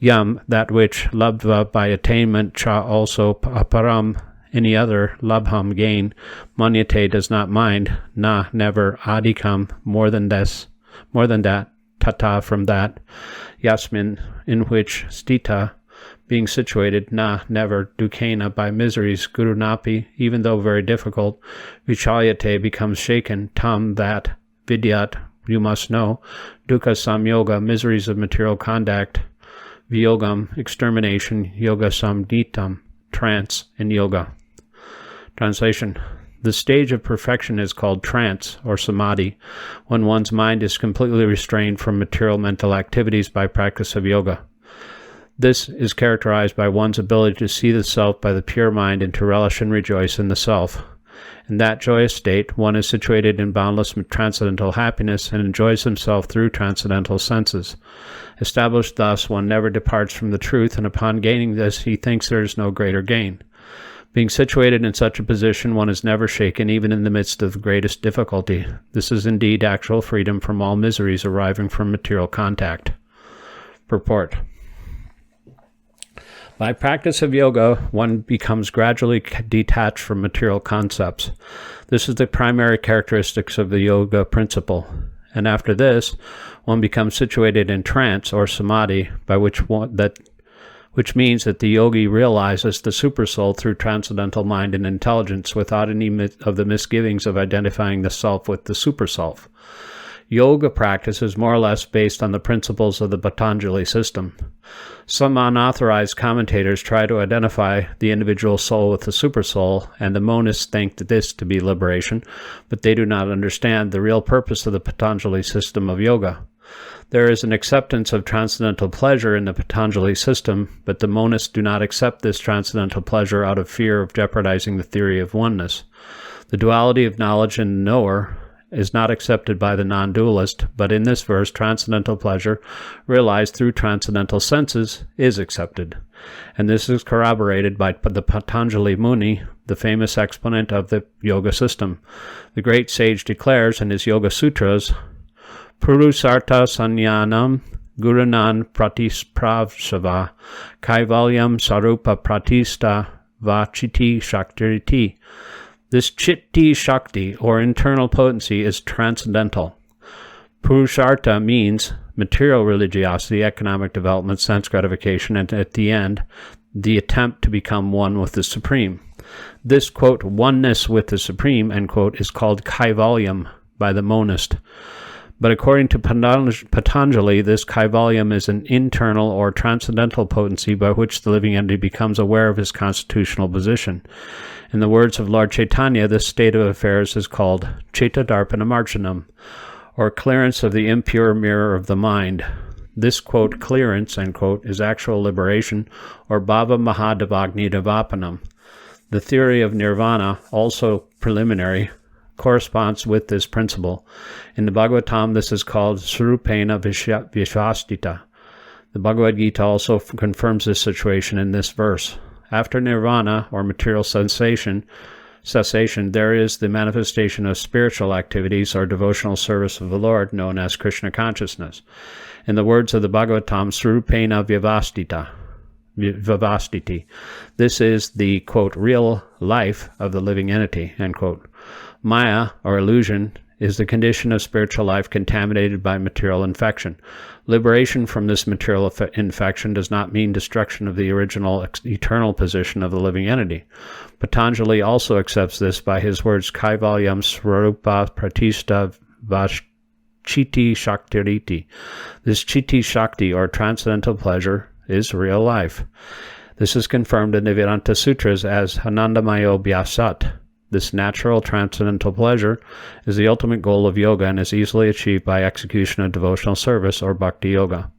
A: yam, that which, labdva, by attainment, cha, also, aparam, any other, labham, gain, manyate, does not mind, na, never, adikam, more than that, tata, from that, yasmin, in which, stita, being situated, na, never, dukena, by miseries, gurunapi, even though very difficult, vichalyate, becomes shaken, tam, that, vidyat, you must know, dukkha samyoga, miseries of material contact, viyogam, extermination, yoga samnitam, trance, in yoga. Translation. The stage of perfection is called trance, or samadhi, when one's mind is completely restrained from material mental activities by practice of yoga. This is characterized by one's ability to see the self by the pure mind and to relish and rejoice in the self. In that joyous state, one is situated in boundless transcendental happiness and enjoys himself through transcendental senses. Established thus, one never departs from the truth, and upon gaining this, he thinks there is no greater gain. Being situated in such a position, one is never shaken, even in the midst of the greatest difficulty. This is indeed actual freedom from all miseries arising from material contact. Purport. By practice of yoga, one becomes gradually detached from material concepts. This is the primary characteristics of the yoga principle. And after this, one becomes situated in trance or samadhi, which means that the yogi realizes the supersoul through transcendental mind and intelligence without any of the misgivings of identifying the self with the superself. Yoga practice is more or less based on the principles of the Patanjali system. Some unauthorized commentators try to identify the individual soul with the supersoul, and the monists think that this to be liberation, but they do not understand the real purpose of the Patanjali system of yoga. There is an acceptance of transcendental pleasure in the Patanjali system, but the monists do not accept this transcendental pleasure out of fear of jeopardizing the theory of oneness. The duality of knowledge and knower is not accepted by the non-dualist, but in this verse, transcendental pleasure, realized through transcendental senses, is accepted. And this is corroborated by the Patanjali Muni, the famous exponent of the yoga system. The great sage declares in his Yoga Sutras, Purusartha Sanyanam Gurunan Pratispravsava Kaivalyam Sarupa Pratista Vachiti Shaktiriti. This chitti shakti, or internal potency, is transcendental. Purushartha means material religiosity, economic development, sense gratification, and at the end, the attempt to become one with the Supreme. This, quote, oneness with the Supreme, end quote, is called kaivalyam by the monist. But according to Patanjali, this kaivalyam is an internal or transcendental potency by which the living entity becomes aware of his constitutional position. In the words of Lord Chaitanya, this state of affairs is called Chaitadarpanamarjanam, or clearance of the impure mirror of the mind. This, quote, clearance, end quote, is actual liberation, or bhava mahadavagni davapanam. The theory of nirvana, also preliminary, corresponds with this principle. In the Bhagavatam, this is called Surupena Vishvastita. The Bhagavad Gita also confirms this situation in this verse. After nirvana, or material cessation, there is the manifestation of spiritual activities or devotional service of the Lord, known as Krishna consciousness. In the words of the Bhagavatam, Surupena Vivastiti. This is the, quote, real life of the living entity, end quote. Maya, or illusion, is the condition of spiritual life contaminated by material infection. Liberation from this material infection does not mean destruction of the original eternal position of the living entity. Patanjali also accepts this by his words, Kaivalyam Swarupa Pratista Vachiti Shaktiriti. This Chitti Shakti, or transcendental pleasure, is real life. This is confirmed in the Vedanta Sutras as Anandamayo Bhyasat. This natural transcendental pleasure is the ultimate goal of yoga and is easily achieved by execution of devotional service or bhakti yoga.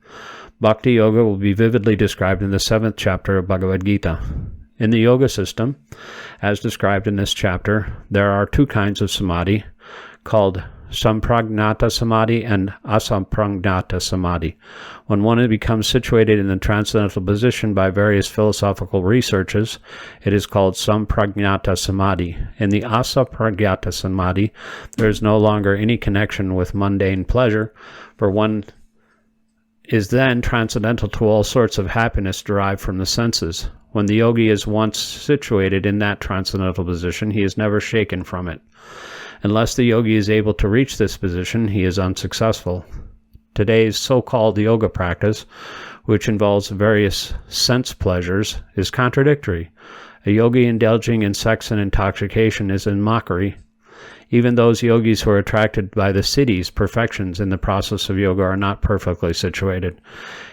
A: Bhakti yoga will be vividly described in the 7th chapter of Bhagavad Gita. In the yoga system, as described in this chapter, there are two kinds of samadhi, called Sampragnata Samadhi and Asampragnata Samadhi. When one becomes situated in the transcendental position by various philosophical researches, it is called Sampragnata Samadhi. In the Asampragnata Samadhi, there is no longer any connection with mundane pleasure, for one is then transcendental to all sorts of happiness derived from the senses. When the yogi is once situated in that transcendental position, he is never shaken from it. Unless the yogi is able to reach this position, he is unsuccessful. Today's so-called yoga practice, which involves various sense pleasures, is contradictory. A yogi indulging in sex and intoxication is in mockery. Even those yogis who are attracted by the siddhis, perfections in the process of yoga, are not perfectly situated.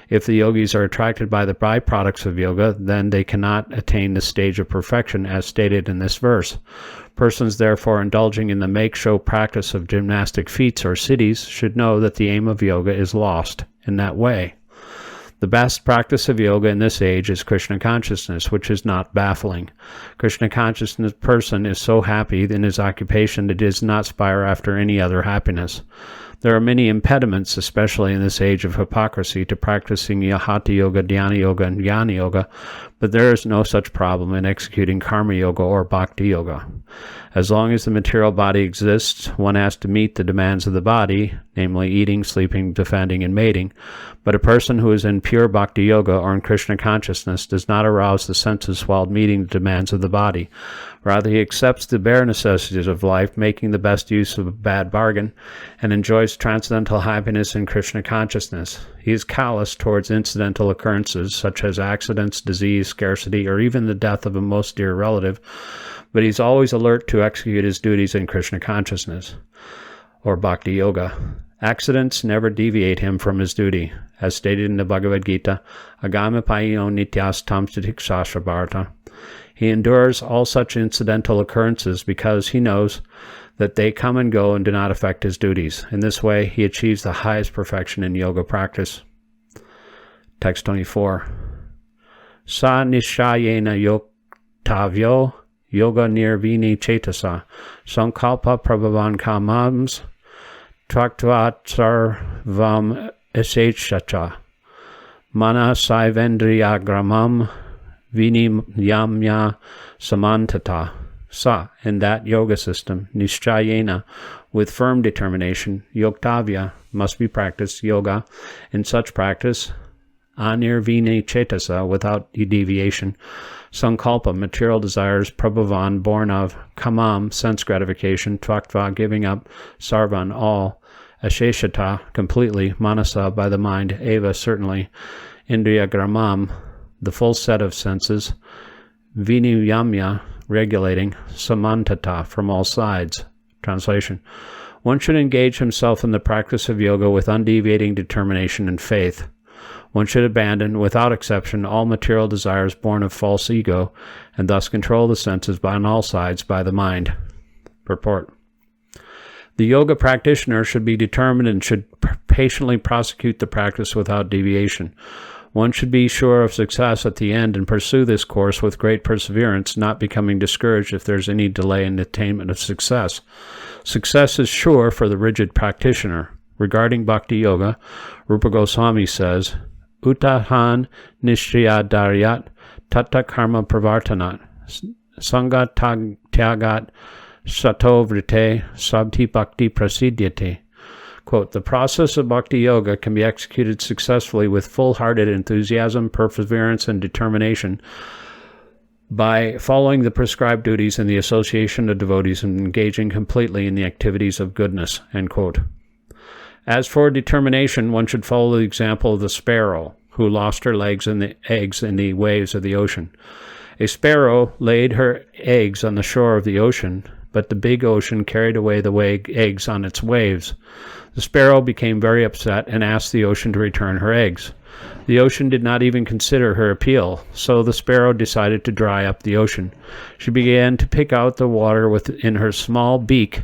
A: If the yogis are attracted by the byproducts of yoga, then they cannot attain the stage of perfection as stated in this verse. Persons therefore indulging in the make-show practice of gymnastic feats or siddhis should know that the aim of yoga is lost in that way. The best practice of yoga in this age is Krishna consciousness, which is not baffling. Krishna consciousness person is so happy in his occupation that he does not aspire after any other happiness. There are many impediments, especially in this age of hypocrisy, to practicing Hatha Yoga, Dhyana Yoga, and Jnana Yoga, but there is no such problem in executing Karma Yoga or Bhakti Yoga. As long as the material body exists, one has to meet the demands of the body, namely eating, sleeping, defending, and mating, but a person who is in pure Bhakti Yoga or in Krishna consciousness does not arouse the senses while meeting the demands of the body. Rather, he accepts the bare necessities of life, making the best use of a bad bargain, and enjoys transcendental happiness in Krishna consciousness. He is callous towards incidental occurrences, such as accidents, disease, scarcity, or even the death of a most dear relative, but he is always alert to execute his duties in Krishna consciousness, or Bhakti Yoga. Accidents never deviate him from his duty. As stated in the Bhagavad Gita, Agama payo nityas tam satiksasha bharata. He endures all such incidental occurrences because he knows that they come and go and do not affect his duties. In this way, he achieves the highest perfection in yoga practice. Text 24. Sa nishayena yoktavyo yoga nirvini chetasa sankalpa prabhavan kamams traktvat sarvam esetshacha mana saivendriyagramam viniyamya samantata. Sa, in that yoga system, nishchayena, with firm determination, yoktavya, must be practiced, yoga, in such practice, anirvini chetasa, without deviation, sankalpa, material desires, prabhavan, born of, kamam, sense gratification, tvaktva, giving up, sarvan, all, asheshata, completely, manasa, by the mind, eva, certainly, indriyagramam, the full set of senses, viniyamya, regulating, samantata, from all sides. Translation. One should engage himself in the practice of yoga with undeviating determination and faith. One should abandon, without exception, all material desires born of false ego, and thus control the senses on all sides by the mind. Purport. The yoga practitioner should be determined and should patiently prosecute the practice without deviation. One should be sure of success at the end and pursue this course with great perseverance, not becoming discouraged if there is any delay in the attainment of success. Success is sure for the rigid practitioner. Regarding Bhakti Yoga, Rupa Goswami says, Uttahan nishriya daryat tatta karma pravartanat sangat tyagat sato vrite sabdhi bhakti prasidyate. Quote, the process of Bhakti Yoga can be executed successfully with full-hearted enthusiasm, perseverance, and determination by following the prescribed duties in the association of devotees and engaging completely in the activities of goodness. End quote. As for determination, one should follow the example of the sparrow, who lost her eggs in the waves of the ocean. A sparrow laid her eggs on the shore of the ocean, but the big ocean carried away the eggs on its waves. The sparrow became very upset and asked the ocean to return her eggs. The ocean did not even consider her appeal, so the sparrow decided to dry up the ocean. She began to pick out the water in her small beak,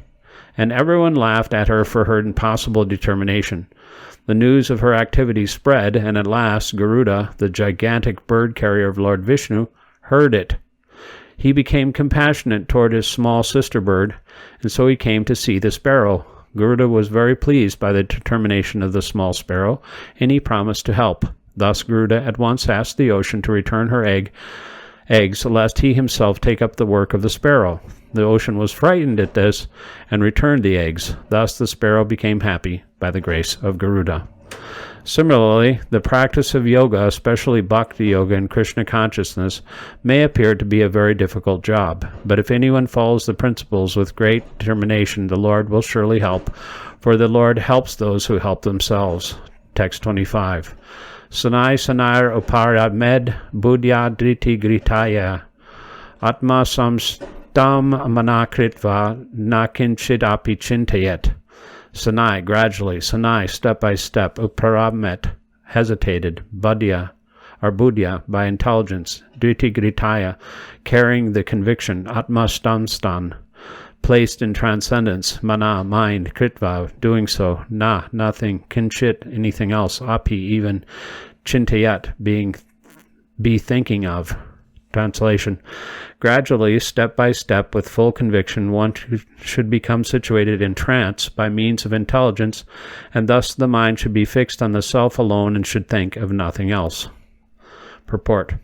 A: and everyone laughed at her for her impossible determination. The news of her activities spread, and at last Garuda, the gigantic bird carrier of Lord Vishnu, heard it. He became compassionate toward his small sister bird, and so he came to see the sparrow. Garuda was very pleased by the determination of the small sparrow, and he promised to help. Thus Garuda at once asked the ocean to return her eggs, lest he himself take up the work of the sparrow. The ocean was frightened at this, and returned the eggs. Thus the sparrow became happy by the grace of Garuda. Similarly, the practice of yoga, especially bhakti yoga and Krishna consciousness, may appear to be a very difficult job. But if anyone follows the principles with great determination, the Lord will surely help, for the Lord helps those who help themselves. Text 25. Sanai sanair upara med buddhya driti gritaya atma samstam manakritva nakinchid api chintayet. Sanai, gradually. Sanai, step by step. Uparamet, hesitated. Buddhya, or buddhya, by intelligence. Driti gritaya, carrying the conviction. Atma stamstan, placed in transcendence. Mana, mind. Kritva, doing so. Na, nothing. Kinchit, anything else. Api, even. Chintayat, be thinking of. Translation. Gradually, step by step, with full conviction, one should become situated in trance by means of intelligence, and thus the mind should be fixed on the self alone and should think of nothing else. Purport.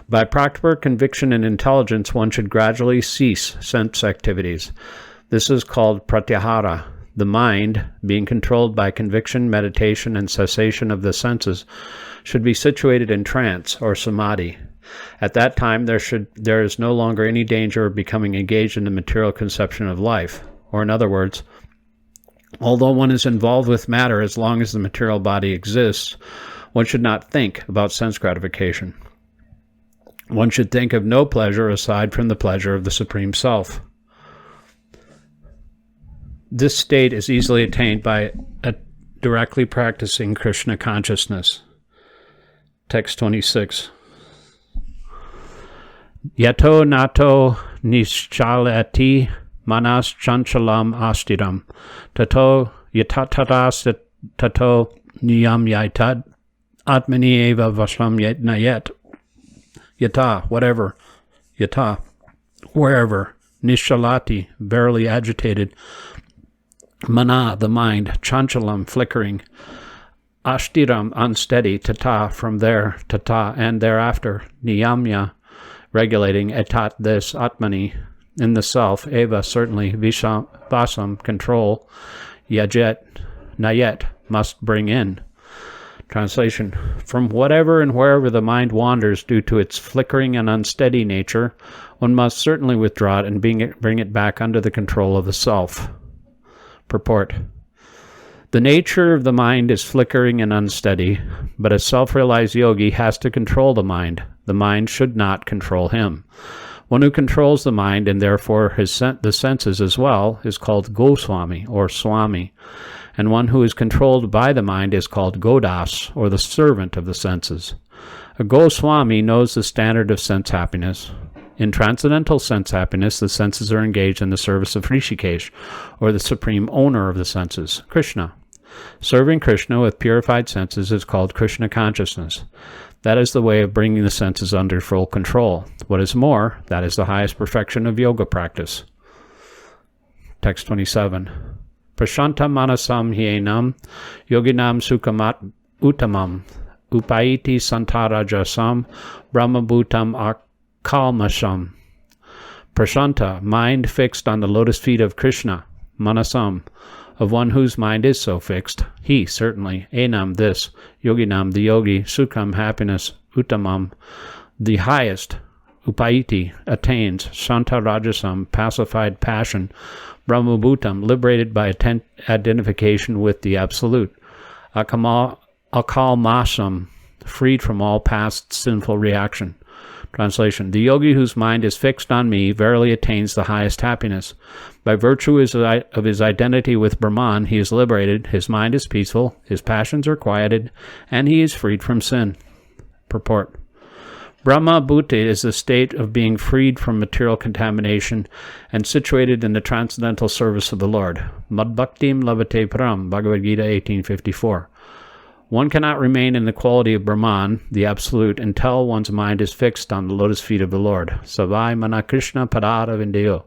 A: By proper conviction and intelligence, one should gradually cease sense activities. This is called pratyahara. The mind, being controlled by conviction, meditation, and cessation of the senses, should be situated in trance or samadhi. At that time, there is no longer any danger of becoming engaged in the material conception of life. Or in other words, although one is involved with matter as long as the material body exists, one should not think about sense gratification. One should think of no pleasure aside from the pleasure of the Supreme Self. This state is easily attained by directly practicing Krishna consciousness. Text 26. Yato nato nischalati manas chanchalam astiram tato yatataras tato niyam yaitad atmani eva vaslam nayet yata, whatever, yata, wherever, nishalati, verily agitated, mana, the mind, chanchalam, flickering, ashtiram, unsteady, tata, from there, tata, and thereafter, niyamya, regulating, etat, this, atmani, in the self, eva, certainly, vasam, control, yajet, nayet, must bring in. Translation. From whatever and wherever the mind wanders due to its flickering and unsteady nature, one must certainly withdraw it and bring it back under the control of the self. Purport. The nature of the mind is flickering and unsteady, but a self-realized yogi has to control the mind. The mind should not control him. One who controls the mind, and therefore the senses as well, is called Goswami, or Swami, and one who is controlled by the mind is called Godas, or the servant of the senses. A Goswami knows the standard of sense happiness. In transcendental sense happiness, the senses are engaged in the service of Rishikesh, or the supreme owner of the senses, Krishna. Serving Krishna with purified senses is called Krishna consciousness. That is the way of bringing the senses under full control. What is more, that is the highest perfection of yoga practice. Text 27. Prashanta manasam hyenam yoginam sukhamat uttamam upaiti santarajasam brahmabhutam akalmasham. Prashanta, mind fixed on the lotus feet of Krishna, manasam, of one whose mind is so fixed, he, certainly, enam, this, yoginam, the yogi, sukham, happiness, uttamam, the highest, upaiti, attains, santarajasam, pacified passion, brahmabhutam, liberated by identification with the Absolute, akalmasam, freed from all past sinful reaction. Translation. The yogi whose mind is fixed on me verily attains the highest happiness. By virtue of his identity with Brahman, he is liberated, his mind is peaceful, his passions are quieted, and he is freed from sin. Purport. Brahma Bhuta is the state of being freed from material contamination and situated in the transcendental service of the Lord. Madbhaktim labhate param, Bhagavad Gita 1854. One cannot remain in the quality of Brahman, the Absolute, until one's mind is fixed on the lotus feet of the Lord. Savai mana Krishna padara vindyo.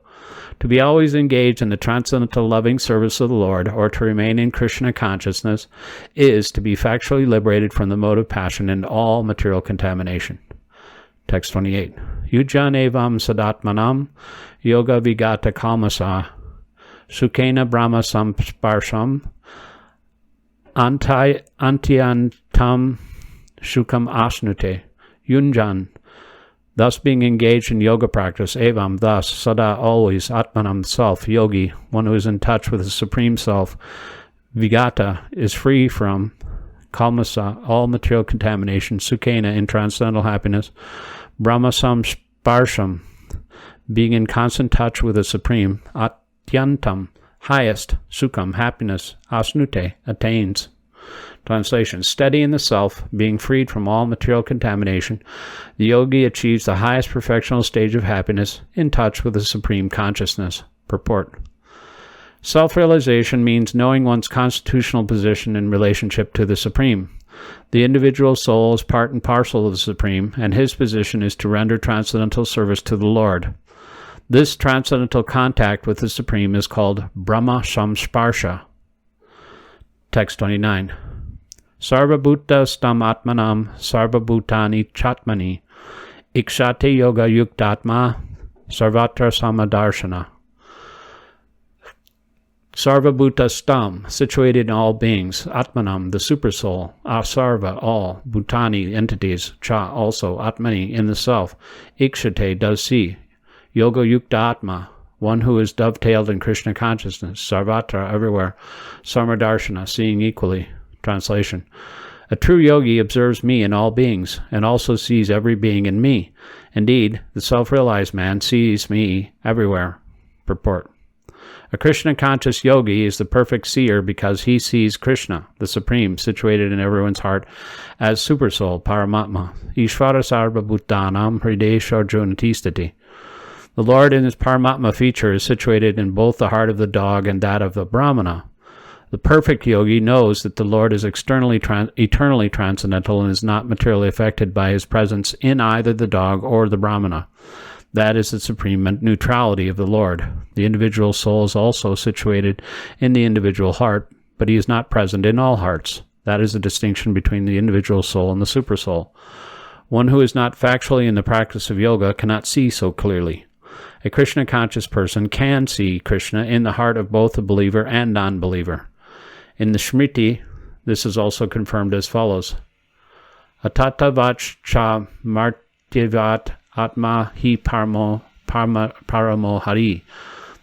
A: To be always engaged in the transcendental loving service of the Lord, or to remain in Krishna consciousness, is to be factually liberated from the mode of passion and all material contamination. Text 28. Yujan evam sadatmanam yoga vigata kalmasa sukhena brahma samsparsham antyantam shukam asnute. Yunjan. Thus being engaged in yoga practice, evam, thus, sada, always, atmanam, self, yogi, one who is in touch with the Supreme Self, vigata, is free from, kalmasa, all material contamination, sukhena, in transcendental happiness, brahma samsparsham, being in constant touch with the Supreme, atyantam, highest, sukham, happiness, asnute, attains. Translation. Steady in the self, being freed from all material contamination, the yogi achieves the highest perfectional stage of happiness, in touch with the Supreme Consciousness. Purport. Self-realization means knowing one's constitutional position in relationship to the Supreme. The individual soul is part and parcel of the Supreme, and his position is to render transcendental service to the Lord. This transcendental contact with the Supreme is called Brahma Samsparsha. Text 29. Sarva Bhutta Stam Atmanam Sarva Bhutani Chatmani Ikshate Yoga Yuktatma Sarvatra Samadarshana. Sarva Bhuta Stam, situated in all beings, Atmanam, the Supersoul, Asarva, all, Bhutani, entities, Cha, also, Atmani, in the self, Ikshate, does see, Yoga Yukta Atma, one who is dovetailed in Krishna consciousness, Sarvatra, everywhere, Samadarshana, seeing equally. Translation. A true yogi observes me in all beings, and also sees every being in me. Indeed, the self-realized man sees me everywhere. Purport. A Krishna-conscious yogi is the perfect seer because he sees Krishna, the Supreme, situated in everyone's heart, as Supersoul, Paramatma. Ishvara Sarva Bhutanam Hridesha Arjunatistati. The Lord in his Paramatma feature is situated in both the heart of the dog and that of the Brahmana. The perfect yogi knows that the Lord is eternally transcendental and is not materially affected by his presence in either the dog or the Brahmana. That is the supreme neutrality of the Lord. The individual soul is also situated in the individual heart, but he is not present in all hearts. That is the distinction between the individual soul and the supersoul. One who is not factually in the practice of yoga cannot see so clearly. A Krishna-conscious person can see Krishna in the heart of both the believer and non-believer. In the Smriti, this is also confirmed as follows. Atatavach cha martyavat atma hi paramo hari.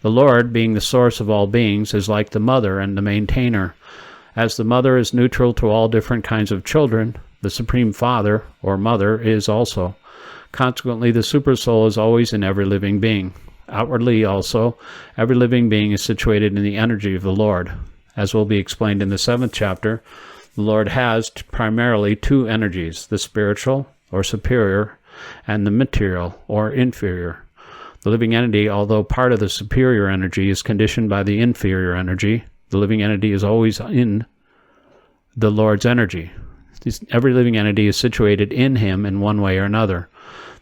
A: The Lord, being the source of all beings, is like the mother and the maintainer. As the mother is neutral to all different kinds of children, the Supreme Father, or Mother, is also. Consequently, the Supersoul is always in every living being. Outwardly also, every living being is situated in the energy of the Lord. As will be explained in the 7th chapter, the Lord has primarily two energies, the spiritual, or superior, and the material, or inferior. The living entity, although part of the superior energy, is conditioned by the inferior energy. The living entity is always in the Lord's energy. Every living entity is situated in him in one way or another.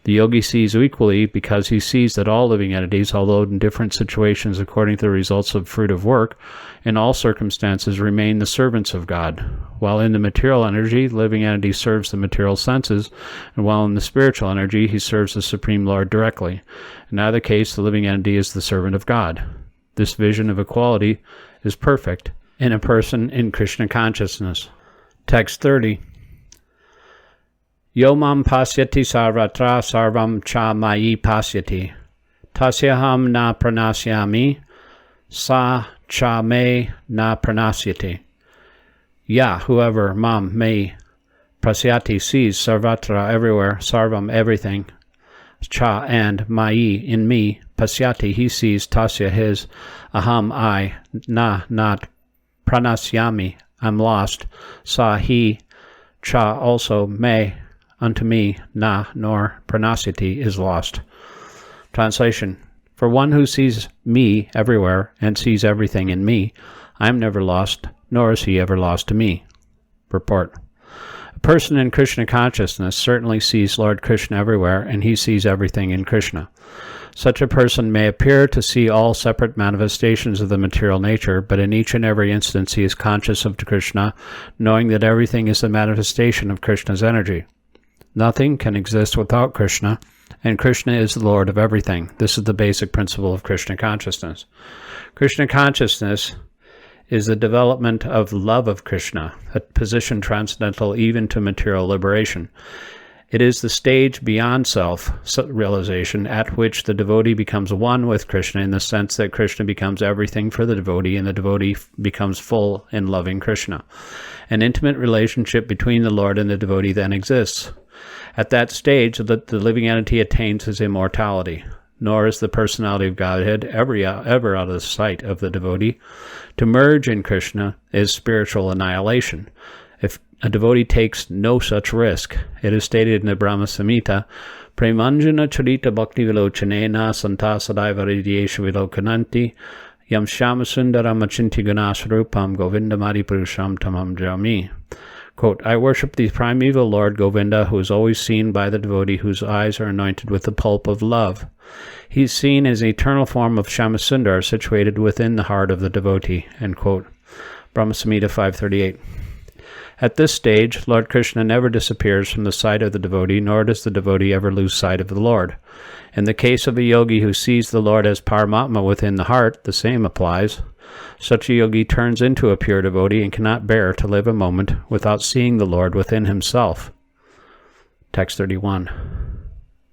A: The yogi sees equally because he sees that all living entities, although in different situations according to the results of fruit of work, in all circumstances remain the servants of God. While in the material energy, the living entity serves the material senses, and while in the spiritual energy, he serves the Supreme Lord directly. In either case, the living entity is the servant of God. This vision of equality is perfect in a person in Krishna consciousness. Text 30. Yo mam pasyati sarvatra sarvam cha mayi pasyati. Tasyaham na pranasyami, sa cha me na pranasyati. Ya, whoever, mam, me, prasyati, sees, sarvatra, everywhere, sarvam, everything, cha, and, mayi, in me, pasyati, he sees, tasya, his, aham, I, na, not, pranasyami, I'm lost, sa, he, cha, also, me, unto me, na, nor, pranasyati, is lost. Translation. For one who sees me everywhere and sees everything in me, I am never lost, nor is he ever lost to me. Purport. A person in Krishna consciousness certainly sees Lord Krishna everywhere, and he sees everything in Krishna. Such a person may appear to see all separate manifestations of the material nature, but in each and every instance he is conscious of Krishna, knowing that everything is the manifestation of Krishna's energy. Nothing can exist without Krishna, and Krishna is the Lord of everything. This is the basic principle of Krishna consciousness. Krishna consciousness is the development of love of Krishna, a position transcendental even to material liberation. It is the stage beyond self-realization at which the devotee becomes one with Krishna in the sense that Krishna becomes everything for the devotee and the devotee becomes full in loving Krishna. An intimate relationship between the Lord and the devotee then exists. At that stage, the living entity attains his immortality, nor is the personality of Godhead ever out of the sight of the devotee. To merge in Krishna is spiritual annihilation. If a devotee takes no such risk, it is stated in the Brahma Samhita, Premanjana charita bhakti vilochanena santa sadaiva hridiyeshu vilokananti yam shyamasundara machinti gunasarupam govindamadi purusham tamam jami. Quote, I worship the primeval Lord Govinda, who is always seen by the devotee whose eyes are anointed with the pulp of love. He is seen as an eternal form of Shyamasundar situated within the heart of the devotee. End quote. Brahma Samhita 538. At this stage, Lord Krishna never disappears from the sight of the devotee, nor does the devotee ever lose sight of the Lord. In the case of a yogi who sees the Lord as Paramatma within the heart, the same applies. Such a yogi turns into a pure devotee and cannot bear to live a moment without seeing the Lord within himself. Text 31.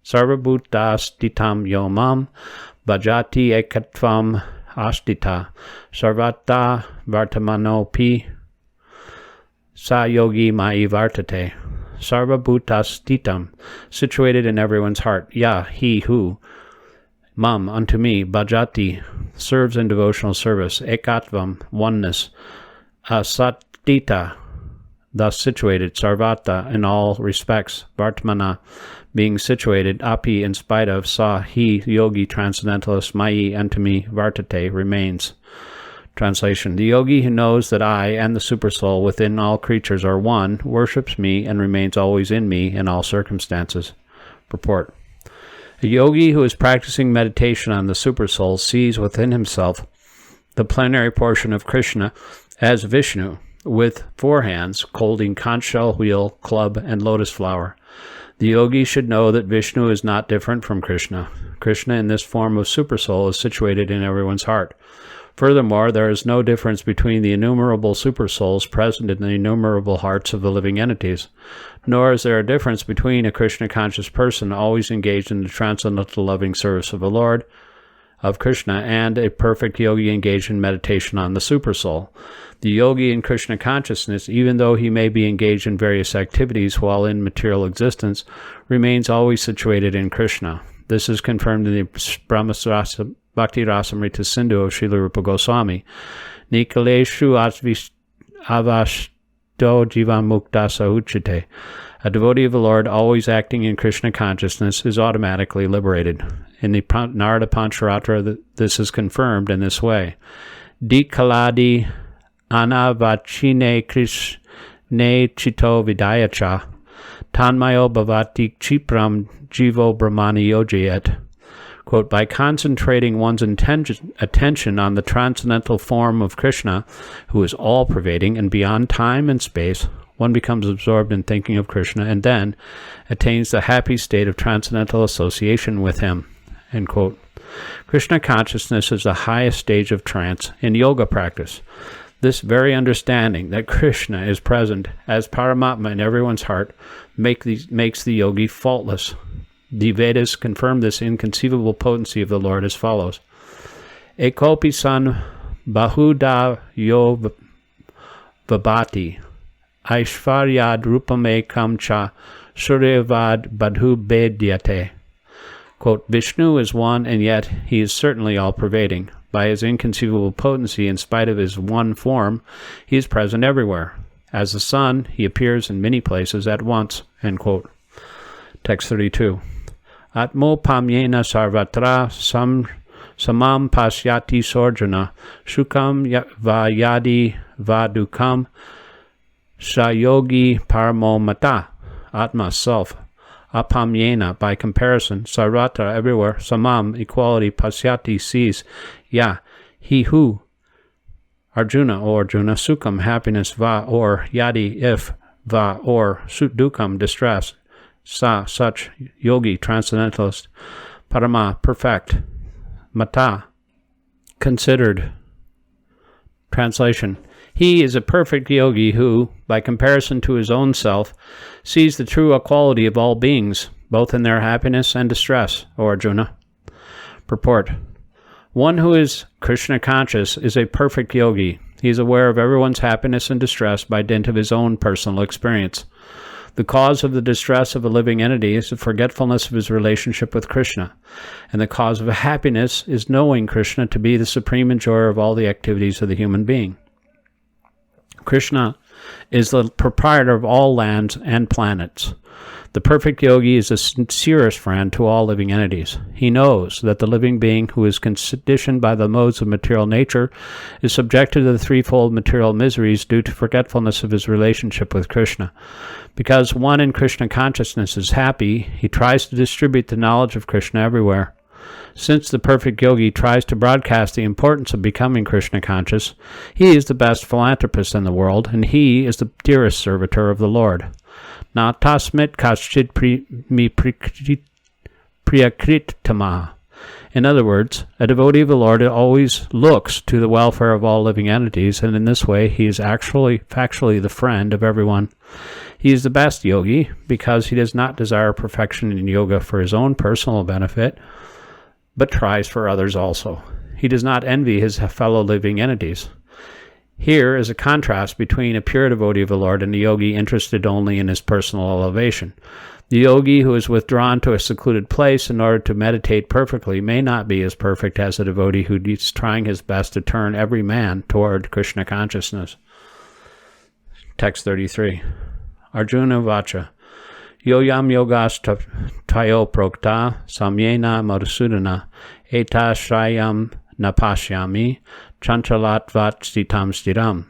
A: Sarvabhutas ditam yomam bhajati ekatvam ashtita sarvata vartamanopi sa yogi mai vartate. Sarvabhutas ditam, situated in everyone's heart. Ya, he who. Mam, unto me. Bhajati, serves in devotional service. Ekatvam, oneness. Asatita, thus situated. Sarvata, in all respects. Vartmana, being situated. Api, in spite of. Sa, he, yogi, transcendentalist. Mai, unto me. Vartate, remains. Translation. The yogi who knows that I and the Supersoul within all creatures are one, worships me and remains always in me in all circumstances. Purport. A yogi who is practicing meditation on the Supersoul sees within himself the plenary portion of Krishna as Vishnu, with 4 hands, holding conch shell, wheel, club, and lotus flower. The yogi should know that Vishnu is not different from Krishna. Krishna in this form of Supersoul is situated in everyone's heart. Furthermore, there is no difference between the innumerable supersouls present in the innumerable hearts of the living entities, nor is there a difference between a Krishna-conscious person always engaged in the transcendental loving service of the Lord, of Krishna, and a perfect yogi engaged in meditation on the Supersoul. The yogi in Krishna consciousness, even though he may be engaged in various activities while in material existence, remains always situated in Krishna. This is confirmed in the Brahma Bhakti Rasamrita Sindhu of Srila Rupa Goswami. Nikaleshu avashto jivan muktasa uchite. A devotee of the Lord always acting in Krishna consciousness is automatically liberated. In the Narada Pancharatra, this is confirmed in this way. Dikaladi anavachine krishne chito vidayacha tanmayo bhavati chipram jivo brahmani yojayet. Quote, by concentrating one's attention on the transcendental form of Krishna, who is all-pervading and beyond time and space, one becomes absorbed in thinking of Krishna and then attains the happy state of transcendental association with him. End quote. Krishna consciousness is the highest stage of trance in yoga practice. This very understanding that Krishna is present as Paramatma in everyone's heart makes the yogi faultless. The Vedas confirm this inconceivable potency of the Lord as follows. Ekopi san bahuda yo vabhati aishvaryad rupame kamcha suryavad badhu bedyate. Quote, Vishnu is one, and yet he is certainly all-pervading. By his inconceivable potency, in spite of his one form, he is present everywhere. As the sun, he appears in many places at once. End quote. Text 32. Atmo pamyena sarvatra samam pasyati sorjana shukam va yadi va dukam Sayogi paramo mata, Atma, self. Apamyena, by comparison. Sarvatra, everywhere. Samam, equality. Pasyati, sees. Ya, he who. Arjuna, O Arjuna. Sukham, happiness. Va, or. Yadi, if. Va, or. Dukam, distress. Sa, such. Yogi, transcendentalist. Parama, perfect. Mata, considered. Translation. He is a perfect yogi who, by comparison to his own self, sees the true equality of all beings, both in their happiness and distress, O Arjuna. Purport. One who is Krishna conscious is a perfect yogi. He is aware of everyone's happiness and distress by dint of his own personal experience. The cause of the distress of a living entity is the forgetfulness of his relationship with Krishna, and the cause of happiness is knowing Krishna to be the supreme enjoyer of all the activities of the human being. Krishna is the proprietor of all lands and planets. The perfect yogi is the sincerest friend to all living entities. He knows that the living being who is conditioned by the modes of material nature is subjected to the threefold material miseries due to forgetfulness of his relationship with Krishna. Because one in Krishna consciousness is happy, he tries to distribute the knowledge of Krishna everywhere. Since the perfect yogi tries to broadcast the importance of becoming Krishna conscious, he is the best philanthropist in the world, and he is the dearest servitor of the Lord. Na tasmit kaschid priyakritama. In other words, a devotee of the Lord always looks to the welfare of all living entities, and in this way he is factually the friend of everyone. He is the best yogi because he does not desire perfection in yoga for his own personal benefit, but tries for others also. He does not envy his fellow living entities. Here is a contrast between a pure devotee of the Lord and a yogi interested only in his personal elevation. The yogi who is withdrawn to a secluded place in order to meditate perfectly may not be as perfect as a devotee who is trying his best to turn every man toward Krishna consciousness. Text 33. Arjuna Vacha. Yoyam yogas tayo prokta samyena madhusudana eta shrayam napashyami chanchalatvat stitam stiram.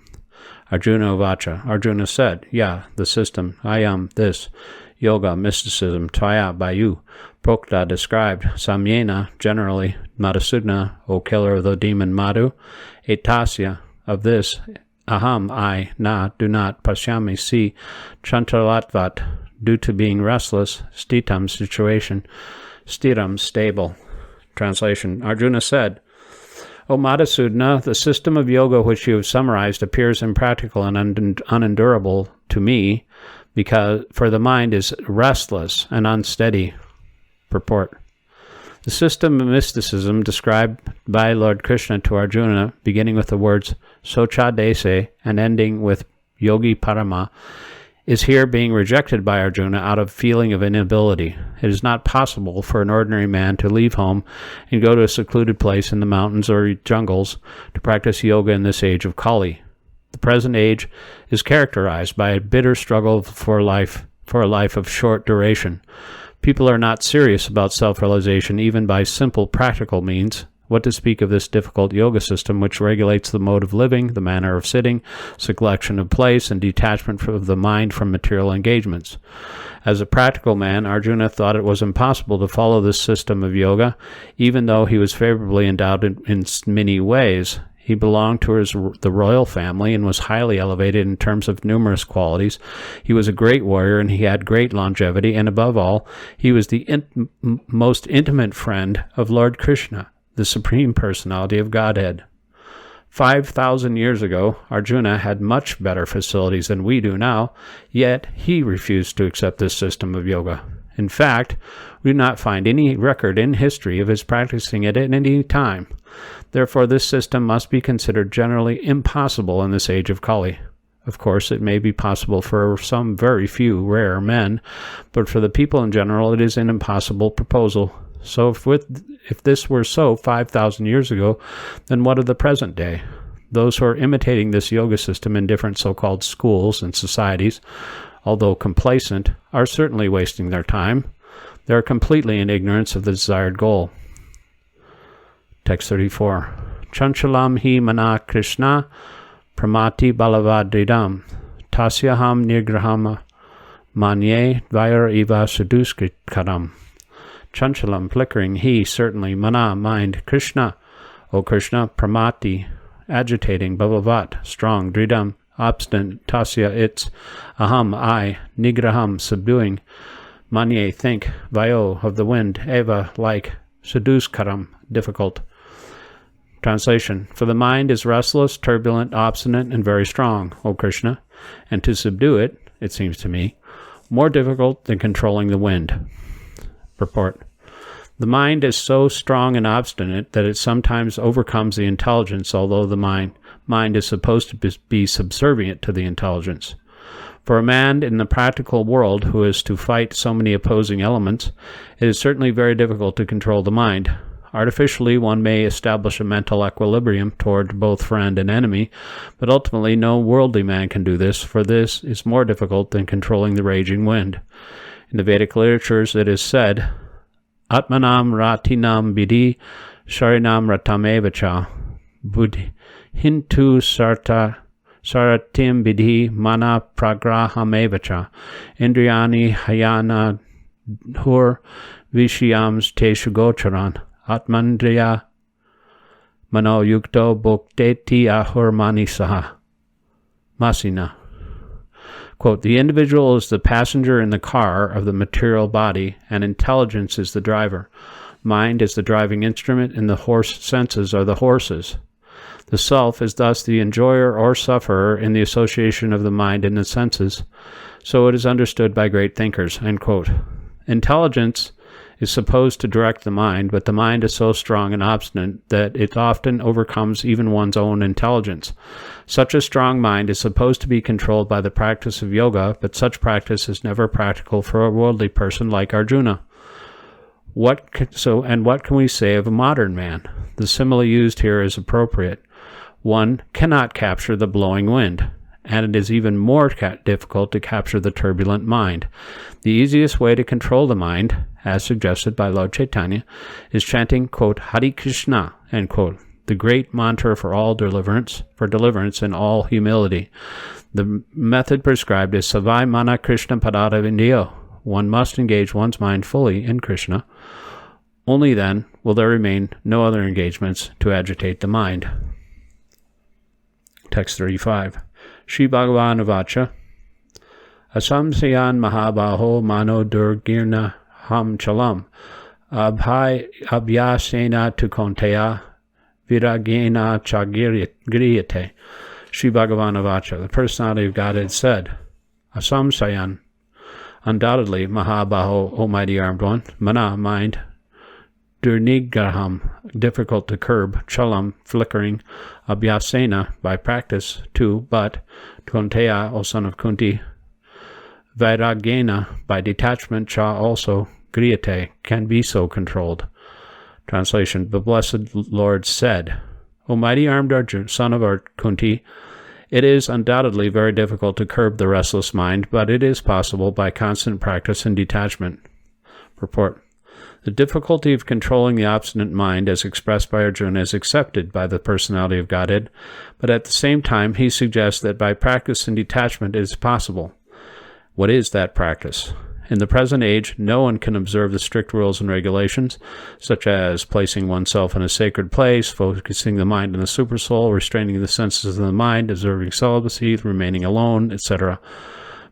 A: Arjuna Vacha. Arjuna said, yeah, the system, ayam, this, yoga, mysticism, tvaya, by you, prokta, described, samyena, generally, madhusudana, O killer of the demon Madhu, etasya, of this, aham, I, na, do not, pashyami, see, chanchalatvat, due to being restless, stitam, situation, stiram, stable. Translation. Arjuna said, O Madhusudana, the system of yoga which you have summarized appears impractical and unendurable to me, for the mind is restless and unsteady. Purport. The system of mysticism described by Lord Krishna to Arjuna, beginning with the words Socha Dese and ending with Yogi Parama, is here being rejected by Arjuna out of feeling of inability. It is not possible for an ordinary man to leave home and go to a secluded place in the mountains or jungles to practice yoga in this age of Kali. The present age is characterized by a bitter struggle for a life of short duration. People are not serious about self-realization even by simple practical means. What to speak of this difficult yoga system which regulates the mode of living, the manner of sitting, selection of place, and detachment of the mind from material engagements. As a practical man, Arjuna thought it was impossible to follow this system of yoga, even though he was favorably endowed in many ways. He belonged to the royal family and was highly elevated in terms of numerous qualities. He was a great warrior and he had great longevity, and above all, he was the most intimate friend of Lord Krishna, the Supreme Personality of Godhead. 5,000 years ago, Arjuna had much better facilities than we do now, yet he refused to accept this system of yoga. In fact, we do not find any record in history of his practicing it at any time. Therefore, this system must be considered generally impossible in this age of Kali. Of course, it may be possible for some very few rare men, but for the people in general, it is an impossible proposal. So if this were so 5,000 years ago, then what of the present day? Those who are imitating this yoga system in different so-called schools and societies, although complacent, are certainly wasting their time. They are completely in ignorance of the desired goal. Text 34. Chanchalam hi mana Krishna pramati balavadridam tasyaham nigraham manye dvaira eva suduskaram. Chanchalam, flickering, he, certainly, mana, mind, Krishna, O Krishna, pramati, agitating, bhavavat, strong, dridam, obstinate, tasya, its, aham, I, nigraham, subduing, manye, think, vayo, of the wind, eva, like, suduskaram, difficult. Translation: for the mind is restless, turbulent, obstinate, and very strong, O Krishna, and to subdue it, it seems to me, more difficult than controlling the wind. Purport: the mind is so strong and obstinate that it sometimes overcomes the intelligence, although the mind is supposed to be subservient to the intelligence. For a man in the practical world who is to fight so many opposing elements, it is certainly very difficult to control the mind. Artificially, one may establish a mental equilibrium toward both friend and enemy, but ultimately no worldly man can do this, for this is more difficult than controlling the raging wind. In the Vedic literatures it is said, Atmanam ratinam bidi sharinam ratamevacha buddhi hintu saratim bidi mana pragrahamevacha indriyani hayana hur vishiyams teshu gocharan Atmandriya mano yukto bhokteti ahur manisaha. Masina. Quote, the individual is the passenger in the car of the material body, and intelligence is the driver. Mind is the driving instrument, and the horse senses are the horses. The self is thus the enjoyer or sufferer in the association of the mind and the senses. So it is understood by great thinkers. End quote. Intelligence is supposed to direct the mind, but the mind is so strong and obstinate that it often overcomes even one's own intelligence. Such a strong mind is supposed to be controlled by the practice of yoga, but such practice is never practical for a worldly person like Arjuna. What can we say of a modern man? The simile used here is appropriate. One cannot capture the blowing wind, and it is even more difficult to capture the turbulent mind. The easiest way to control the mind, as suggested by Lord Chaitanya, is chanting, quote, Hare Krishna, end quote, the great mantra for deliverance in all humility. The method prescribed is Savai Mana Krishna Padada Vindiyo. One must engage one's mind fully in Krishna. Only then will there remain no other engagements to agitate the mind. Text 35. Shri Bhagavan Vacha Asamsayan Mahabaho Mano Durgirna Ham Chalam Abhyasena Tukonteya Viragena Chagiriyate. Shri Bhagavan Vacha, the personality of Godhead, said, Asamsayan, undoubtedly, Mahabaho, O mighty armed one, Mana, mind, Durnigraham, difficult to curb, Chalam, flickering, Abhyasena, by practice, two, but, Konteya, O son of Kunti, Vairagena, by detachment, Cha also, Griyate, can be so controlled. Translation, the Blessed Lord said, O mighty armed Arjuna, son of Kunti, it is undoubtedly very difficult to curb the restless mind, but it is possible by constant practice and detachment. Purport. The difficulty of controlling the obstinate mind, as expressed by Arjuna, is accepted by the personality of Godhead, but at the same time he suggests that by practice and detachment it is possible. What is that practice? In the present age, no one can observe the strict rules and regulations, such as placing oneself in a sacred place, focusing the mind on the supersoul, restraining the senses of the mind, observing celibacy, remaining alone, etc.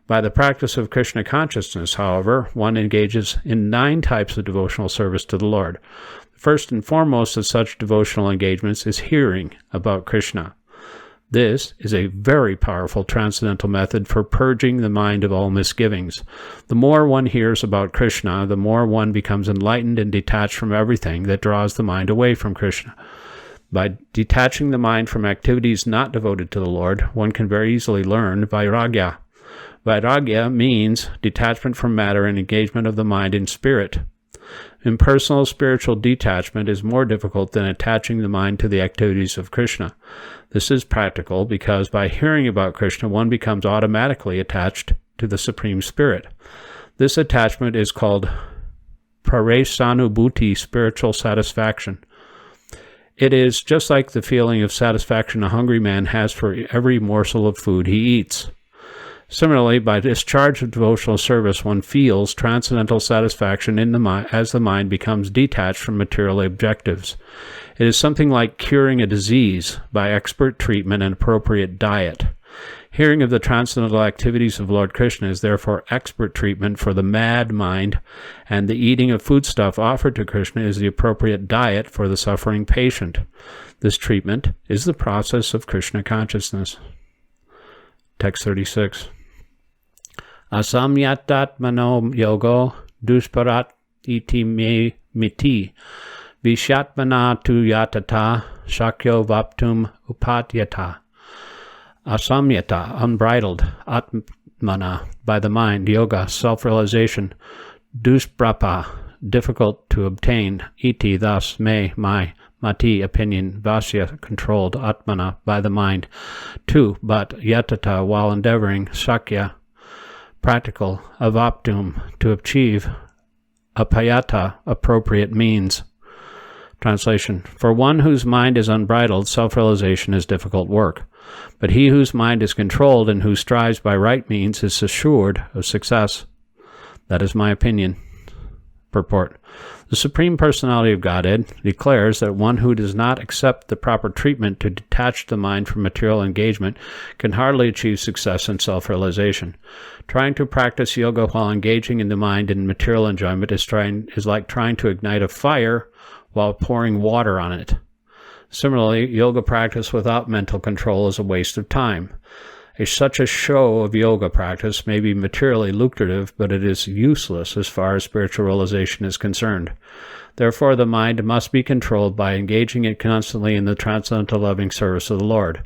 A: By the practice of Krishna consciousness, however, one engages in 9 types of devotional service to the Lord. First and foremost of such devotional engagements is hearing about Krishna. This is a very powerful transcendental method for purging the mind of all misgivings. The more one hears about Krishna, the more one becomes enlightened and detached from everything that draws the mind away from Krishna. By detaching the mind from activities not devoted to the Lord, one can very easily learn vairagya. Vairagya means detachment from matter and engagement of the mind in spirit. Impersonal spiritual detachment is more difficult than attaching the mind to the activities of Krishna. This is practical because by hearing about Krishna, one becomes automatically attached to the Supreme Spirit. This attachment is called parasanubhuti, spiritual satisfaction. It is just like the feeling of satisfaction a hungry man has for every morsel of food he eats. Similarly, by discharge of devotional service, one feels transcendental satisfaction in the mind as the mind becomes detached from material objectives. It is something like curing a disease by expert treatment and appropriate diet. Hearing of the transcendental activities of Lord Krishna is therefore expert treatment for the mad mind, and the eating of foodstuff offered to Krishna is the appropriate diet for the suffering patient. This treatment is the process of Krishna consciousness. Text 36. Asamyatatmano yogo dusparat iti me miti vishatmana tu yatata shakyo vaptum upatyata. Asamyata, unbridled, atmana, by the mind, yoga, self-realization, dusprapa, difficult to obtain, iti, thus, me, my, mati, opinion, vasya, controlled, atmana, by the mind, tu, but, yatata, while endeavoring, shakya, practical, avaptum, to achieve, apayata, appropriate means. Translation: for one whose mind is unbridled, self-realization is difficult work. But he whose mind is controlled and who strives by right means is assured of success. That is my opinion. Purport: the Supreme Personality of Godhead declares that one who does not accept the proper treatment to detach the mind from material engagement can hardly achieve success in self-realization. Trying to practice yoga while engaging in the mind in material enjoyment is like trying to ignite a fire while pouring water on it. Similarly, yoga practice without mental control is a waste of time. Such a show of yoga practice may be materially lucrative, but it is useless as far as spiritual realization is concerned. Therefore, the mind must be controlled by engaging it constantly in the transcendental loving service of the Lord.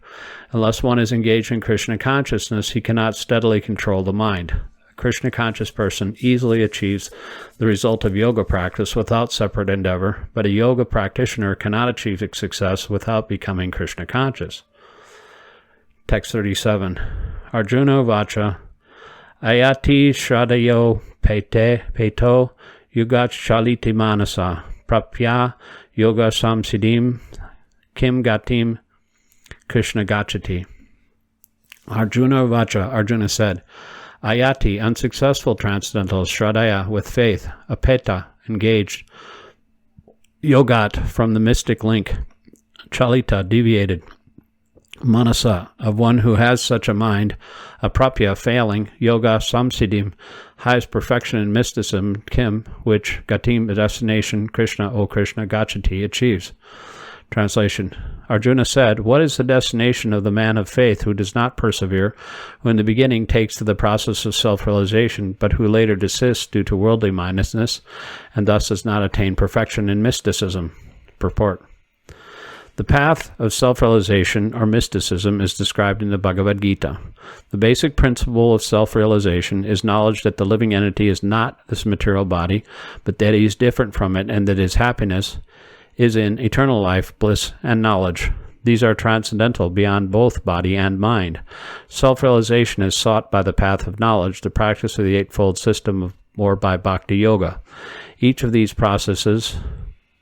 A: Unless one is engaged in Krishna consciousness, he cannot steadily control the mind. A Krishna-conscious person easily achieves the result of yoga practice without separate endeavor, but a yoga practitioner cannot achieve success without becoming Krishna-conscious. Text 37. Arjuna vacha ayati shraddhayo peto yugat chaliti manasa prapya yoga samsiddhim kim gatim Krishna gachati. Arjuna vacha, Arjuna said, ayati, unsuccessful transcendental, shraddhaya, with faith, apeta, engaged, yogat, from the mystic link, chalita, deviated, manasa, of one who has such a mind, aprapya, failing, yoga samsiddhim, highest perfection in mysticism, kim, which gatim, the destination, Krishna, O Krishna, gachati, achieves. Translation: Arjuna said, what is the destination of the man of faith who does not persevere, who in the beginning takes to the process of self-realization, but who later desists due to worldly mindedness, and thus does not attain perfection in mysticism? Purport: the path of self-realization or mysticism is described in the Bhagavad Gita. The basic principle of self-realization is knowledge that the living entity is not this material body, but that he is different from it, and that his happiness is in eternal life, bliss, and knowledge. These are transcendental beyond both body and mind. Self-realization is sought by the path of knowledge, the practice of the Eightfold System, or by Bhakti Yoga. Each of these processes,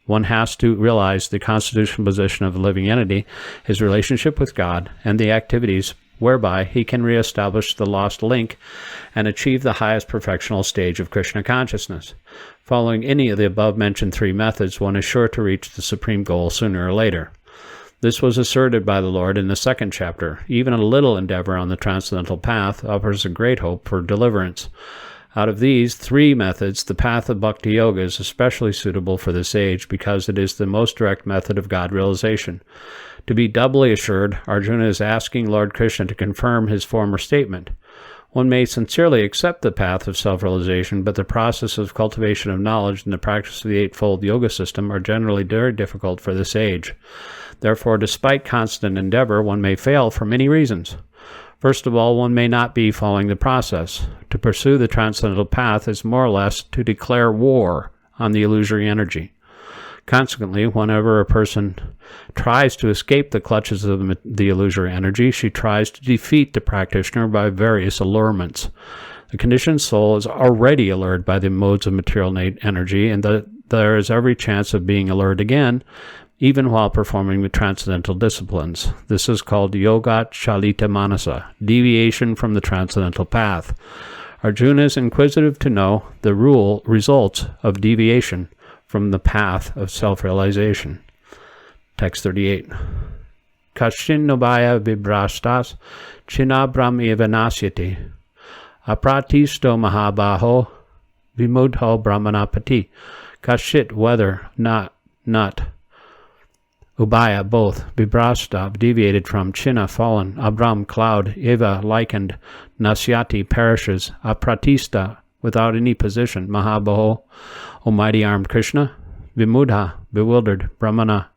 A: one has to realize the constitutional position of the living entity, his relationship with God, and the activities whereby he can reestablish the lost link and achieve the highest perfectional stage of Krishna consciousness. Following any of the above-mentioned three methods, one is sure to reach the supreme goal sooner or later. This was asserted by the Lord in the second chapter. Even a little endeavor on the transcendental path offers a great hope for deliverance. Out of these three methods, the path of Bhakti Yoga is especially suitable for this age because it is the most direct method of God realization. To be doubly assured, Arjuna is asking Lord Krishna to confirm his former statement. One may sincerely accept the path of self-realization, but the process of cultivation of knowledge and the practice of the Eightfold Yoga system are generally very difficult for this age. Therefore, despite constant endeavor, one may fail for many reasons. First of all, one may not be following the process. To pursue the transcendental path is more or less to declare war on the illusory energy. Consequently, whenever a person tries to escape the clutches of the illusory energy, she tries to defeat the practitioner by various allurements. The conditioned soul is already allured by the modes of material energy, and there is every chance of being allured again, even while performing the transcendental disciplines. This is called yoga chalita manasa, deviation from the transcendental path. Arjuna is inquisitive to know the results of deviation from the path of self-realization. Text 38. Kashin nobaya vibrastas chinabram eva nasyati apratisto mahabaho vimudho brahmanapati. Kashit, whether, not, Ubaya, both, Vibrasta, deviated from, China, fallen, Abram, cloud, Eva, likened, Nasyati, perishes, Apratista, without any position, Mahabaho, almighty armed Krishna, Vimudha, bewildered, Brahmana,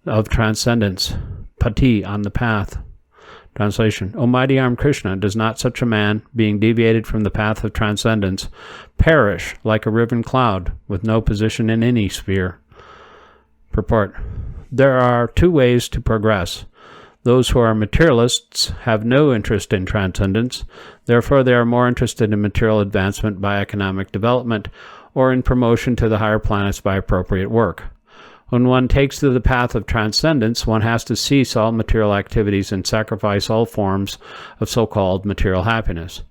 A: of transcendence, Pati, on the path. Translation. Almighty armed Krishna, does not such a man, being deviated from the path of transcendence, perish like a riven cloud, with no position in any sphere? Purport. There are two ways to progress. Those who are materialists have no interest in transcendence, therefore they are more interested in material advancement by economic development, or in promotion to the higher planets by appropriate work. When one takes to the path of transcendence, one has to cease all material activities and sacrifice all forms of so-called material happiness.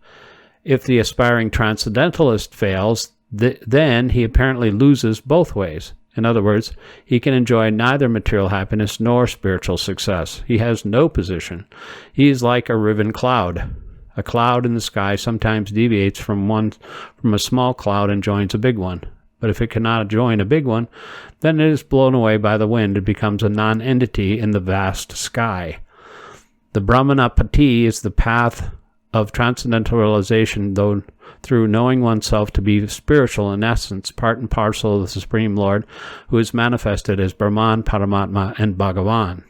A: If the aspiring transcendentalist fails, then he apparently loses both ways. In other words, he can enjoy neither material happiness nor spiritual success. He has no position. He is like a riven cloud. A cloud in the sky sometimes deviates from a small cloud and joins a big one. But if it cannot join a big one, then it is blown away by the wind and becomes a non-entity in the vast sky. The Brahmanapati is the path of transcendental realization, though through knowing oneself to be spiritual in essence, part and parcel of the Supreme Lord, who is manifested as Brahman, Paramatma, and Bhagavan.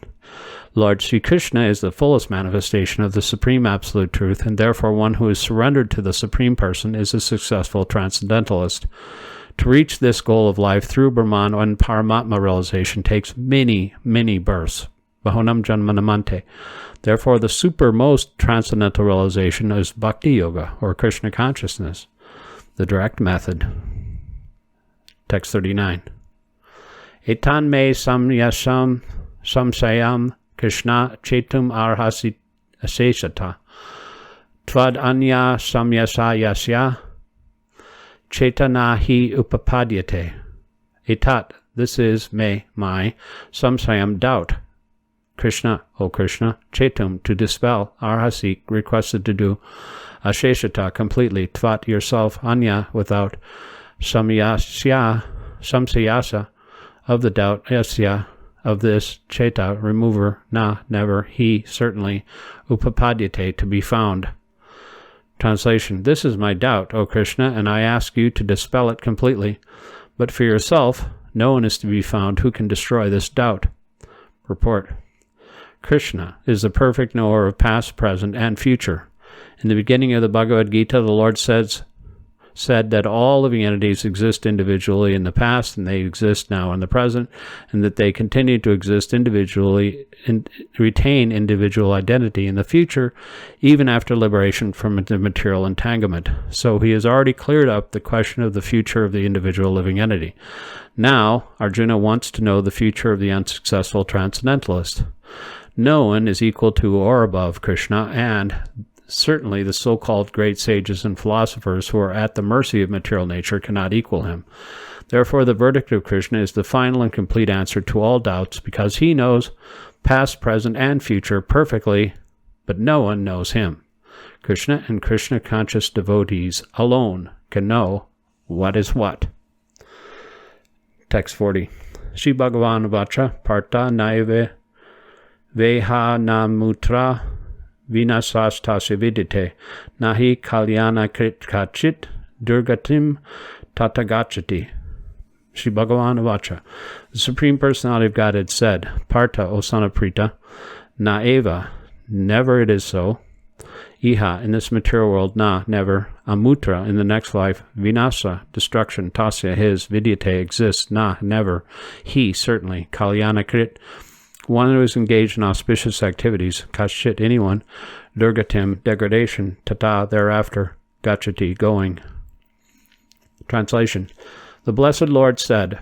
A: Lord Sri Krishna is the fullest manifestation of the Supreme Absolute Truth, and therefore one who is surrendered to the Supreme Person is a successful transcendentalist. To reach this goal of life through Brahman and Paramatma realization takes many, many births. Bahonam Janmanamante. Therefore, the supermost transcendental realization is Bhakti Yoga, or Krishna consciousness, the direct method. Text 39. Etan me samyasam samsayam Krishna chetum arhasi asesata tvad anya samyasa yasya Chaitana hi upapadyate. Etat, this is me, my, samsayam, doubt. Krishna, O Krishna, chetum, to dispel, arhasi, requested to do, asheshata, completely, tvat, yourself, anya, without, samyasa, of the doubt, yasya, of this, cheta, remover, na, never, he, certainly, upapadyate, to be found. Translation. This is my doubt, O Krishna, and I ask you to dispel it completely. But for yourself, no one is to be found who can destroy this doubt. Purport. Krishna is the perfect knower of past, present, and future. In the beginning of the Bhagavad Gita, the Lord said that all living entities exist individually in the past, and they exist now in the present, and that they continue to exist individually and retain individual identity in the future, even after liberation from the material entanglement. So he has already cleared up the question of the future of the individual living entity. Now, Arjuna wants to know the future of the unsuccessful transcendentalist. No one is equal to or above Krishna, and certainly the so-called great sages and philosophers who are at the mercy of material nature cannot equal him. Therefore, the verdict of Krishna is the final and complete answer to all doubts, because he knows past, present, and future perfectly, but no one knows him. Krishna and Krishna-conscious devotees alone can know what is what. Text 40. Shri Bhagavan Vacha Parta Naive Veha Namutra Vinasastasya vidite nahi kalyana krit kachit durgatim tatagachati. Shri Bhagavan Vacha. The Supreme Personality of Godhead said, Partha, O son of Prita, naeva, never it is so, iha, in this material world, na, never, amutra, in the next life, vinasa, destruction, tasya, his, vidyate, exists, na, never, he, certainly, kalyana krit, one who is engaged in auspicious activities, kashit, anyone, durgatim, degradation, tata, thereafter, gachati, going. Translation. The Blessed Lord said,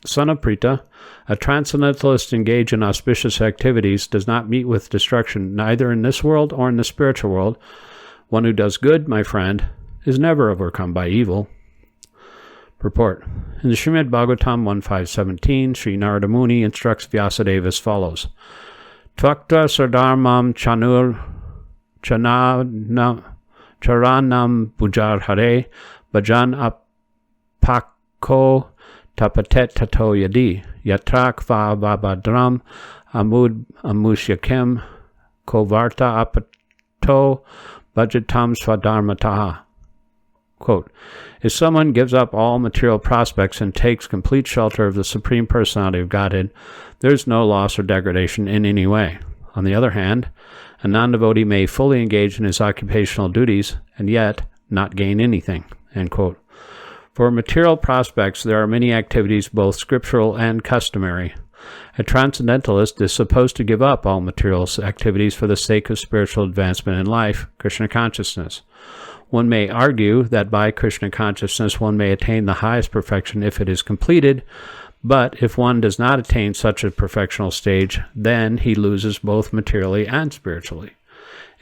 A: Son of Prita, a transcendentalist engaged in auspicious activities does not meet with destruction neither in this world or in the spiritual world. One who does good, my friend, is never overcome by evil. Purport. In the Srimad Bhagavatam 1.5.17, Sri Narada Muni instructs Vyasadeva as follows. Tvakta Sardharmam Charanam Pujar Hare Bhajan Apako Tapatet Tato Yadi Yatrak Va Babadram Amud Amusyakem Kovarta Apato Bhajatam Swadharmataha. Quote, if someone gives up all material prospects and takes complete shelter of the Supreme Personality of Godhead, there is no loss or degradation in any way. On the other hand, a non-devotee may fully engage in his occupational duties and yet not gain anything. End quote. For material prospects, there are many activities, both scriptural and customary. A transcendentalist is supposed to give up all material activities for the sake of spiritual advancement in life, Krishna consciousness. One may argue that by Krishna consciousness one may attain the highest perfection if it is completed, but if one does not attain such a perfectional stage, then he loses both materially and spiritually.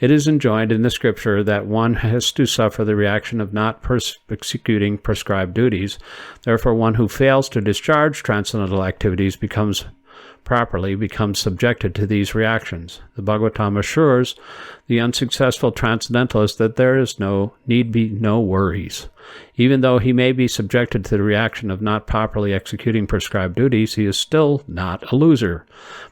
A: It is enjoined in the scripture that one has to suffer the reaction of not executing prescribed duties. Therefore, one who fails to discharge transcendental activities becomes subjected to these reactions. The Bhagavatam assures the unsuccessful transcendentalist that there need be no worries. Even though he may be subjected to the reaction of not properly executing prescribed duties, he is still not a loser,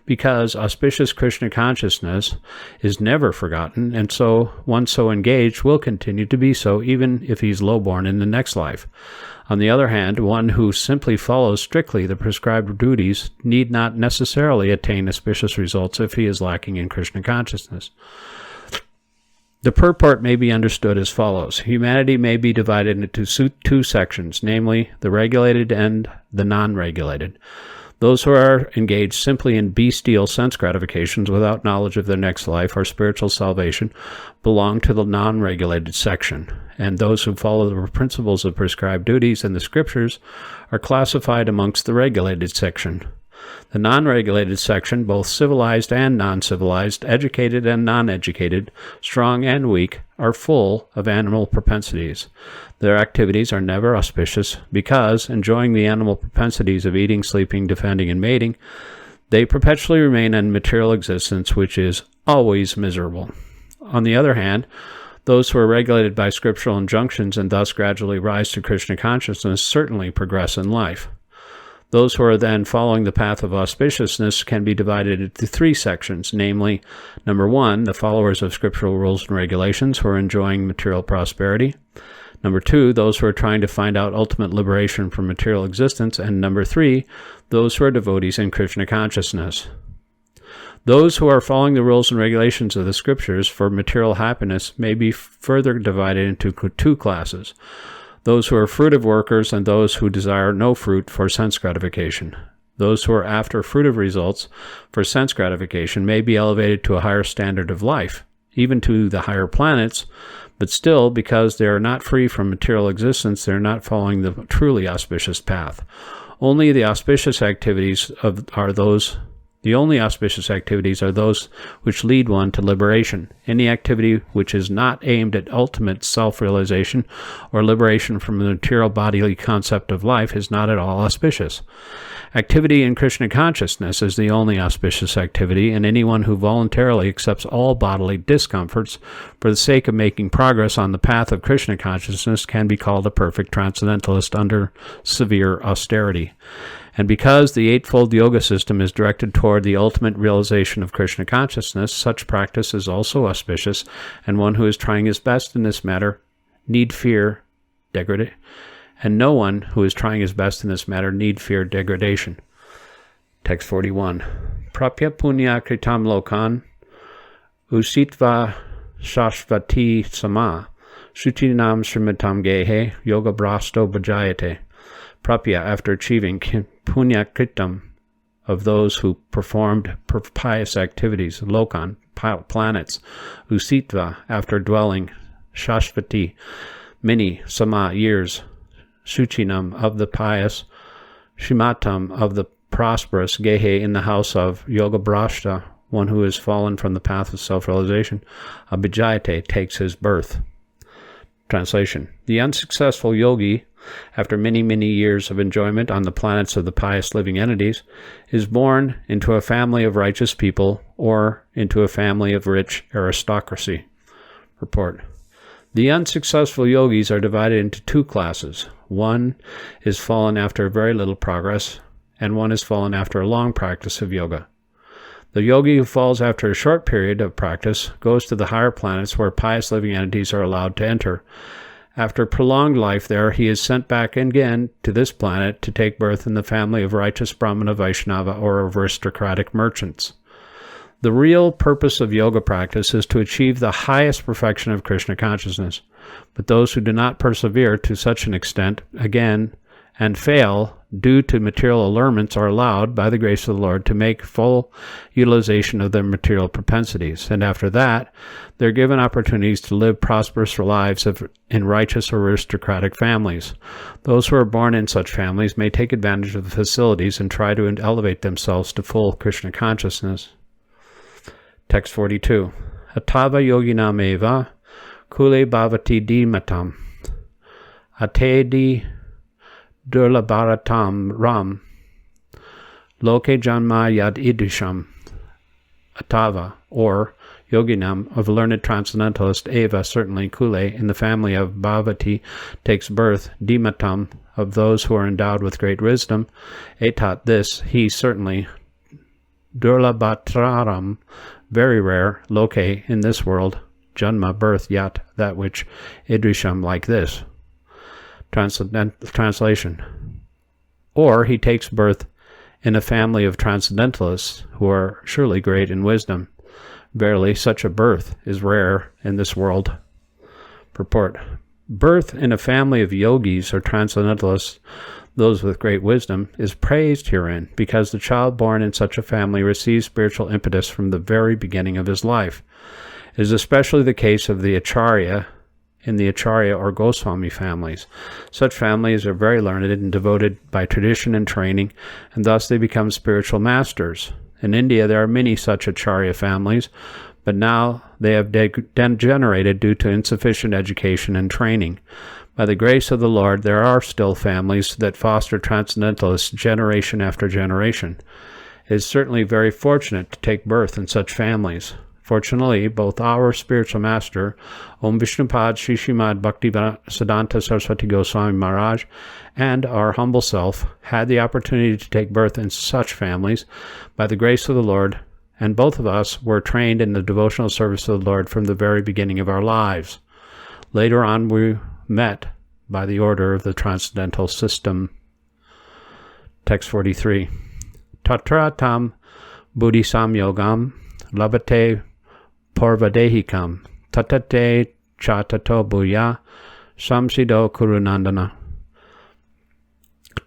A: because auspicious Krishna consciousness is never forgotten, and so one so engaged will continue to be so even if he is lowborn in the next life. On the other hand, one who simply follows strictly the prescribed duties need not necessarily attain auspicious results if he is lacking in Krishna consciousness. The purport may be understood as follows. Humanity may be divided into two sections, namely the regulated and the non-regulated. Those who are engaged simply in bestial sense gratifications without knowledge of their next life or spiritual salvation belong to the non-regulated section, and those who follow the principles of prescribed duties and the scriptures are classified amongst the regulated section. The non-regulated section, both civilized and non-civilized, educated and non-educated, strong and weak, are full of animal propensities. Their activities are never auspicious because, enjoying the animal propensities of eating, sleeping, defending, and mating, they perpetually remain in material existence, which is always miserable. On the other hand, those who are regulated by scriptural injunctions and thus gradually rise to Krishna consciousness certainly progress in life. Those who are then following the path of auspiciousness can be divided into three sections, namely, number 1, the followers of scriptural rules and regulations who are enjoying material prosperity. Number 2, those who are trying to find out ultimate liberation from material existence. And number 3, those who are devotees in Krishna consciousness. Those who are following the rules and regulations of the scriptures for material happiness may be further divided into two classes. Those who are fruitive workers and those who desire no fruit for sense gratification. Those who are after fruitive results for sense gratification may be elevated to a higher standard of life, even to the higher planets, but still, because they are not free from material existence, they are not following the truly auspicious path. Only the auspicious activities are those which lead one to liberation. Any activity which is not aimed at ultimate self-realization or liberation from the material bodily concept of life is not at all auspicious. Activity in Krishna consciousness is the only auspicious activity, and anyone who voluntarily accepts all bodily discomforts for the sake of making progress on the path of Krishna consciousness can be called a perfect transcendentalist under severe austerity. And because the Eightfold Yoga system is directed toward the ultimate realization of Krishna consciousness, such practice is also auspicious, and one who is trying his best in this matter need fear degradation. And no one who is trying his best in this matter need fear degradation. Text 41. Prapya punya kritam lokan usitva shashvati sama sutinam srimatam gehe yoga brasto bhajayate. Prapya, after achieving punya kritam of those who performed pious activities, lokan, planets, usitva, after dwelling, shashvati, many, sama, years, Suchinam, of the pious, Shimatam of the prosperous, Gehe in the house of Yoga Brashta, one who has fallen from the path of self-realization, Abhijayate takes his birth. Translation. The unsuccessful yogi, after many, many years of enjoyment on the planets of the pious living entities, is born into a family of righteous people or into a family of rich aristocracy. Report. The unsuccessful yogis are divided into two classes. One is fallen after very little progress, and one is fallen after a long practice of yoga. The yogi who falls after a short period of practice goes to the higher planets where pious living entities are allowed to enter. After prolonged life there, he is sent back again to this planet to take birth in the family of righteous Brahmana, Vaishnava, or aristocratic merchants. The real purpose of yoga practice is to achieve the highest perfection of Krishna consciousness. But those who do not persevere to such an extent, again, and fail due to material allurements are allowed, by the grace of the Lord, to make full utilization of their material propensities. And after that, they're given opportunities to live prosperous lives in righteous aristocratic families. Those who are born in such families may take advantage of the facilities and try to elevate themselves to full Krishna consciousness. Text 42. Atava yoginam eva kule bhavati dimatam atedi durlabharatam ram loke janma yad idrisham. Atava, or yoginam, of learned transcendentalist eva, certainly kule, in the family of bhavati, takes birth, dimatam, of those who are endowed with great wisdom, etat, this, he, certainly, durlabhatraram, very rare, loke, in this world, janma, birth, yat, that which, idrisham, like this. Translation. Or he takes birth in a family of transcendentalists who are surely great in wisdom. Verily, such a birth is rare in this world. Purport. Birth in a family of yogis or transcendentalists, those with great wisdom, is praised herein, because the child born in such a family receives spiritual impetus from the very beginning of his life. It is especially the case of the Acharya, in the Acharya or Goswami families. Such families are very learned and devoted by tradition and training, and thus they become spiritual masters. In India, there are many such Acharya families, but now they have degenerated due to insufficient education and training. By the grace of the Lord, there are still families that foster transcendentalists generation after generation. It is certainly very fortunate to take birth in such families. Fortunately, both our spiritual master, Om Vishnupad Shri Srimad Bhaktivedanta Saraswati Goswami Maharaj, and our humble self had the opportunity to take birth in such families by the grace of the Lord, and both of us were trained in the devotional service of the Lord from the very beginning of our lives. Later on, we met by the order of the transcendental system. Text 43. Tatra tam buddhi samyogam labate Parvadehikam tatate chatato bhuya samsido kurunandana.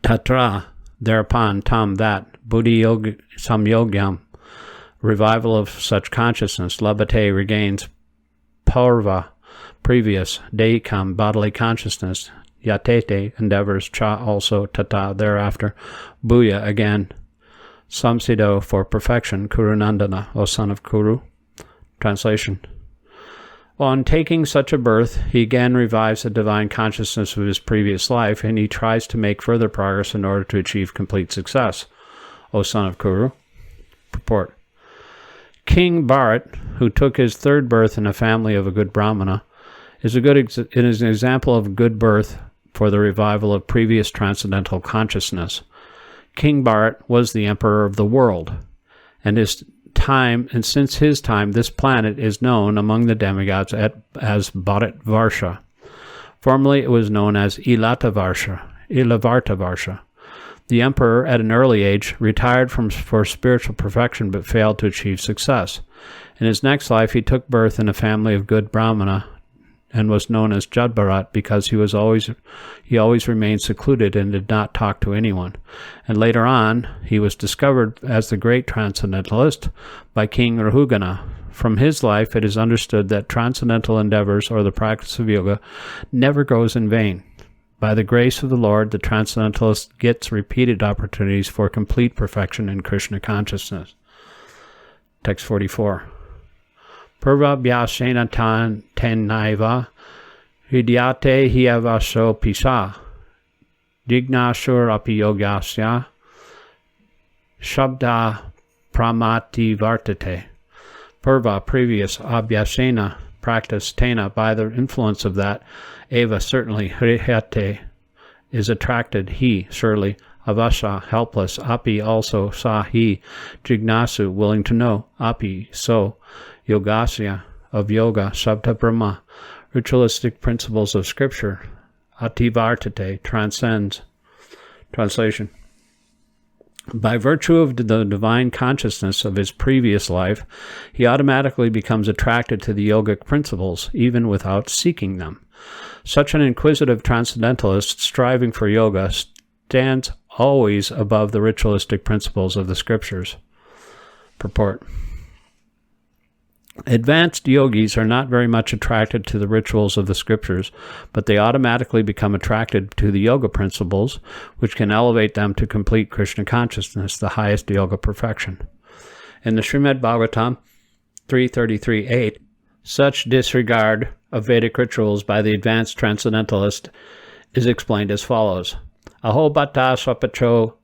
A: Tatra, thereupon, tam, that, buddhi samyogyam, revival of such consciousness, labate, regains, parva, previous, dehikam, bodily consciousness, yatete, endeavors, cha, also, tata, thereafter, bhuya, again, samsido, for perfection, kurunandana, O son of Kuru. Translation. On taking such a birth, he again revives the divine consciousness of his previous life, and he tries to make further progress in order to achieve complete success. O son of Kuru. Purport. King Bharat, who took his third birth in a family of a good Brahmana, is an example of good birth for the revival of previous transcendental consciousness. King Bharat was the emperor of the world, and since his time, this planet is known among the demigods as Bharatvarsha. Formerly, it was known as Ilavartavarsha. The emperor, at an early age, retired for spiritual perfection but failed to achieve success. In his next life, he took birth in a family of good Brahmana and was known as Jadbharat because he always remained secluded and did not talk to anyone. And later on, he was discovered as the great transcendentalist by King Rahugana. From his life, it is understood that transcendental endeavors or the practice of yoga never goes in vain. By the grace of the Lord, the transcendentalist gets repeated opportunities for complete perfection in Krishna consciousness. Text 44. Purva vyasena tenaiva hridyate hyavaso pisa dignashur api yogasya shabda pramati vartate. Purva, previous, abhyasena, practice, tena, by the influence of that, eva, certainly, hrihyate, is attracted, he, surely, avasa, helpless, api, also, sa, he, jignasu, willing to know, api, so, yogasya, of yoga, sabda brahma, ritualistic principles of scripture, ativartate, transcends. Translation. By virtue of the divine consciousness of his previous life, he automatically becomes attracted to the yogic principles, even without seeking them. Such an inquisitive transcendentalist striving for yoga stands always above the ritualistic principles of the scriptures. Purport. Advanced yogis are not very much attracted to the rituals of the scriptures, but they automatically become attracted to the yoga principles, which can elevate them to complete Krishna consciousness, the highest yoga perfection. In the Srimad Bhagavatam 3.33.8, such disregard of Vedic rituals by the advanced transcendentalist is explained as follows. Aho bata swapacho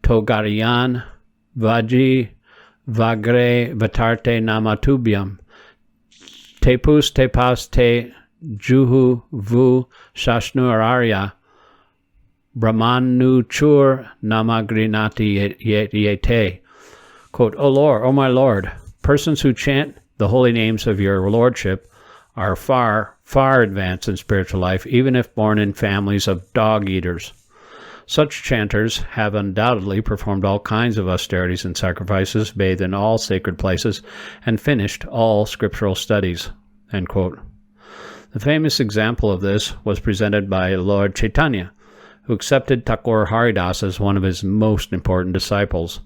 A: togariyan vaji vagre vatarte namatubhyam tepus tepas te juhu vu shashnurarya brahmanuchur namagrinati yete. Quote, O my Lord, persons who chant the holy names of your lordship are far, far advanced in spiritual life, even if born in families of dog-eaters. Such chanters have undoubtedly performed all kinds of austerities and sacrifices, bathed in all sacred places, and finished all scriptural studies. End quote. The famous example of this was presented by Lord Chaitanya, who accepted Thakur Haridas as one of his most important disciples.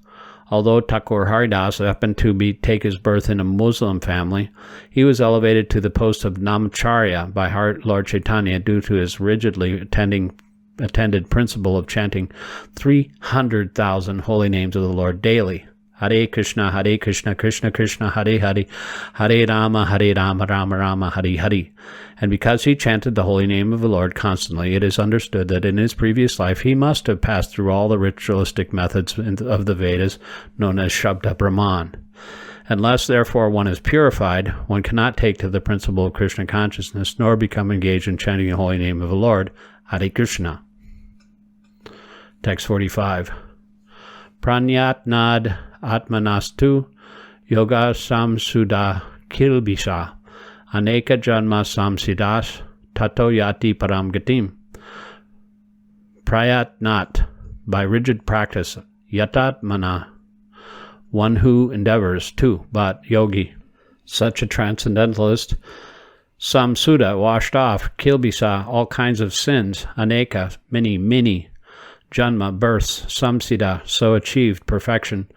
A: Although Thakur Haridas happened to take his birth in a Muslim family, he was elevated to the post of Namacharya by Lord Chaitanya due to his rigidly attended principle of chanting 300,000 holy names of the Lord daily. Hare Krishna, Krishna Krishna, Hare Hare, Hare Rama, Rama Rama, Hare Hare. And because he chanted the holy name of the Lord constantly, it is understood that in his previous life he must have passed through all the ritualistic methods of the Vedas, known as Shabda Brahman. Unless, therefore, one is purified, one cannot take to the principle of Krishna consciousness, nor become engaged in chanting the holy name of the Lord, Hare Krishna. Text 45. Pranyatnad atmanastu yoga samsuda kilbisa aneka janma samsidas tato yati param gatim. Prayatnat, by rigid practice, yatatmana, one who endeavors to, but yogi, such a transcendentalist, samsuda, washed off, kilbisa, all kinds of sins, aneka, many, janma, births, samsida, so achieved perfection,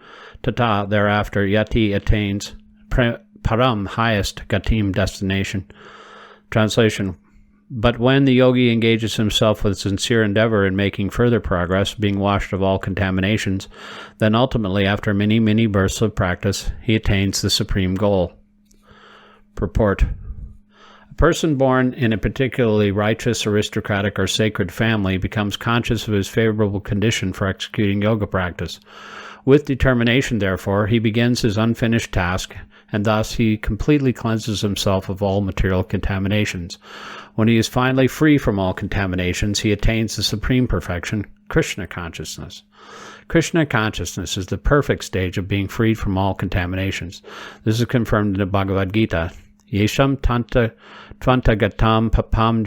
A: tata, thereafter, yati, attains, param, highest, gatim, destination. Translation. But when the yogi engages himself with sincere endeavor in making further progress, being washed of all contaminations, then ultimately, after many births of practice, he attains the supreme goal. Purport. A person born in a particularly righteous, aristocratic, or sacred family becomes conscious of his favorable condition for executing yoga practice. With determination, therefore, he begins his unfinished task, and thus he completely cleanses himself of all material contaminations. When he is finally free from all contaminations, he attains the supreme perfection, Krishna consciousness. Krishna consciousness is the perfect stage of being freed from all contaminations. This is confirmed in the Bhagavad Gita. Yesham tvantagatam papam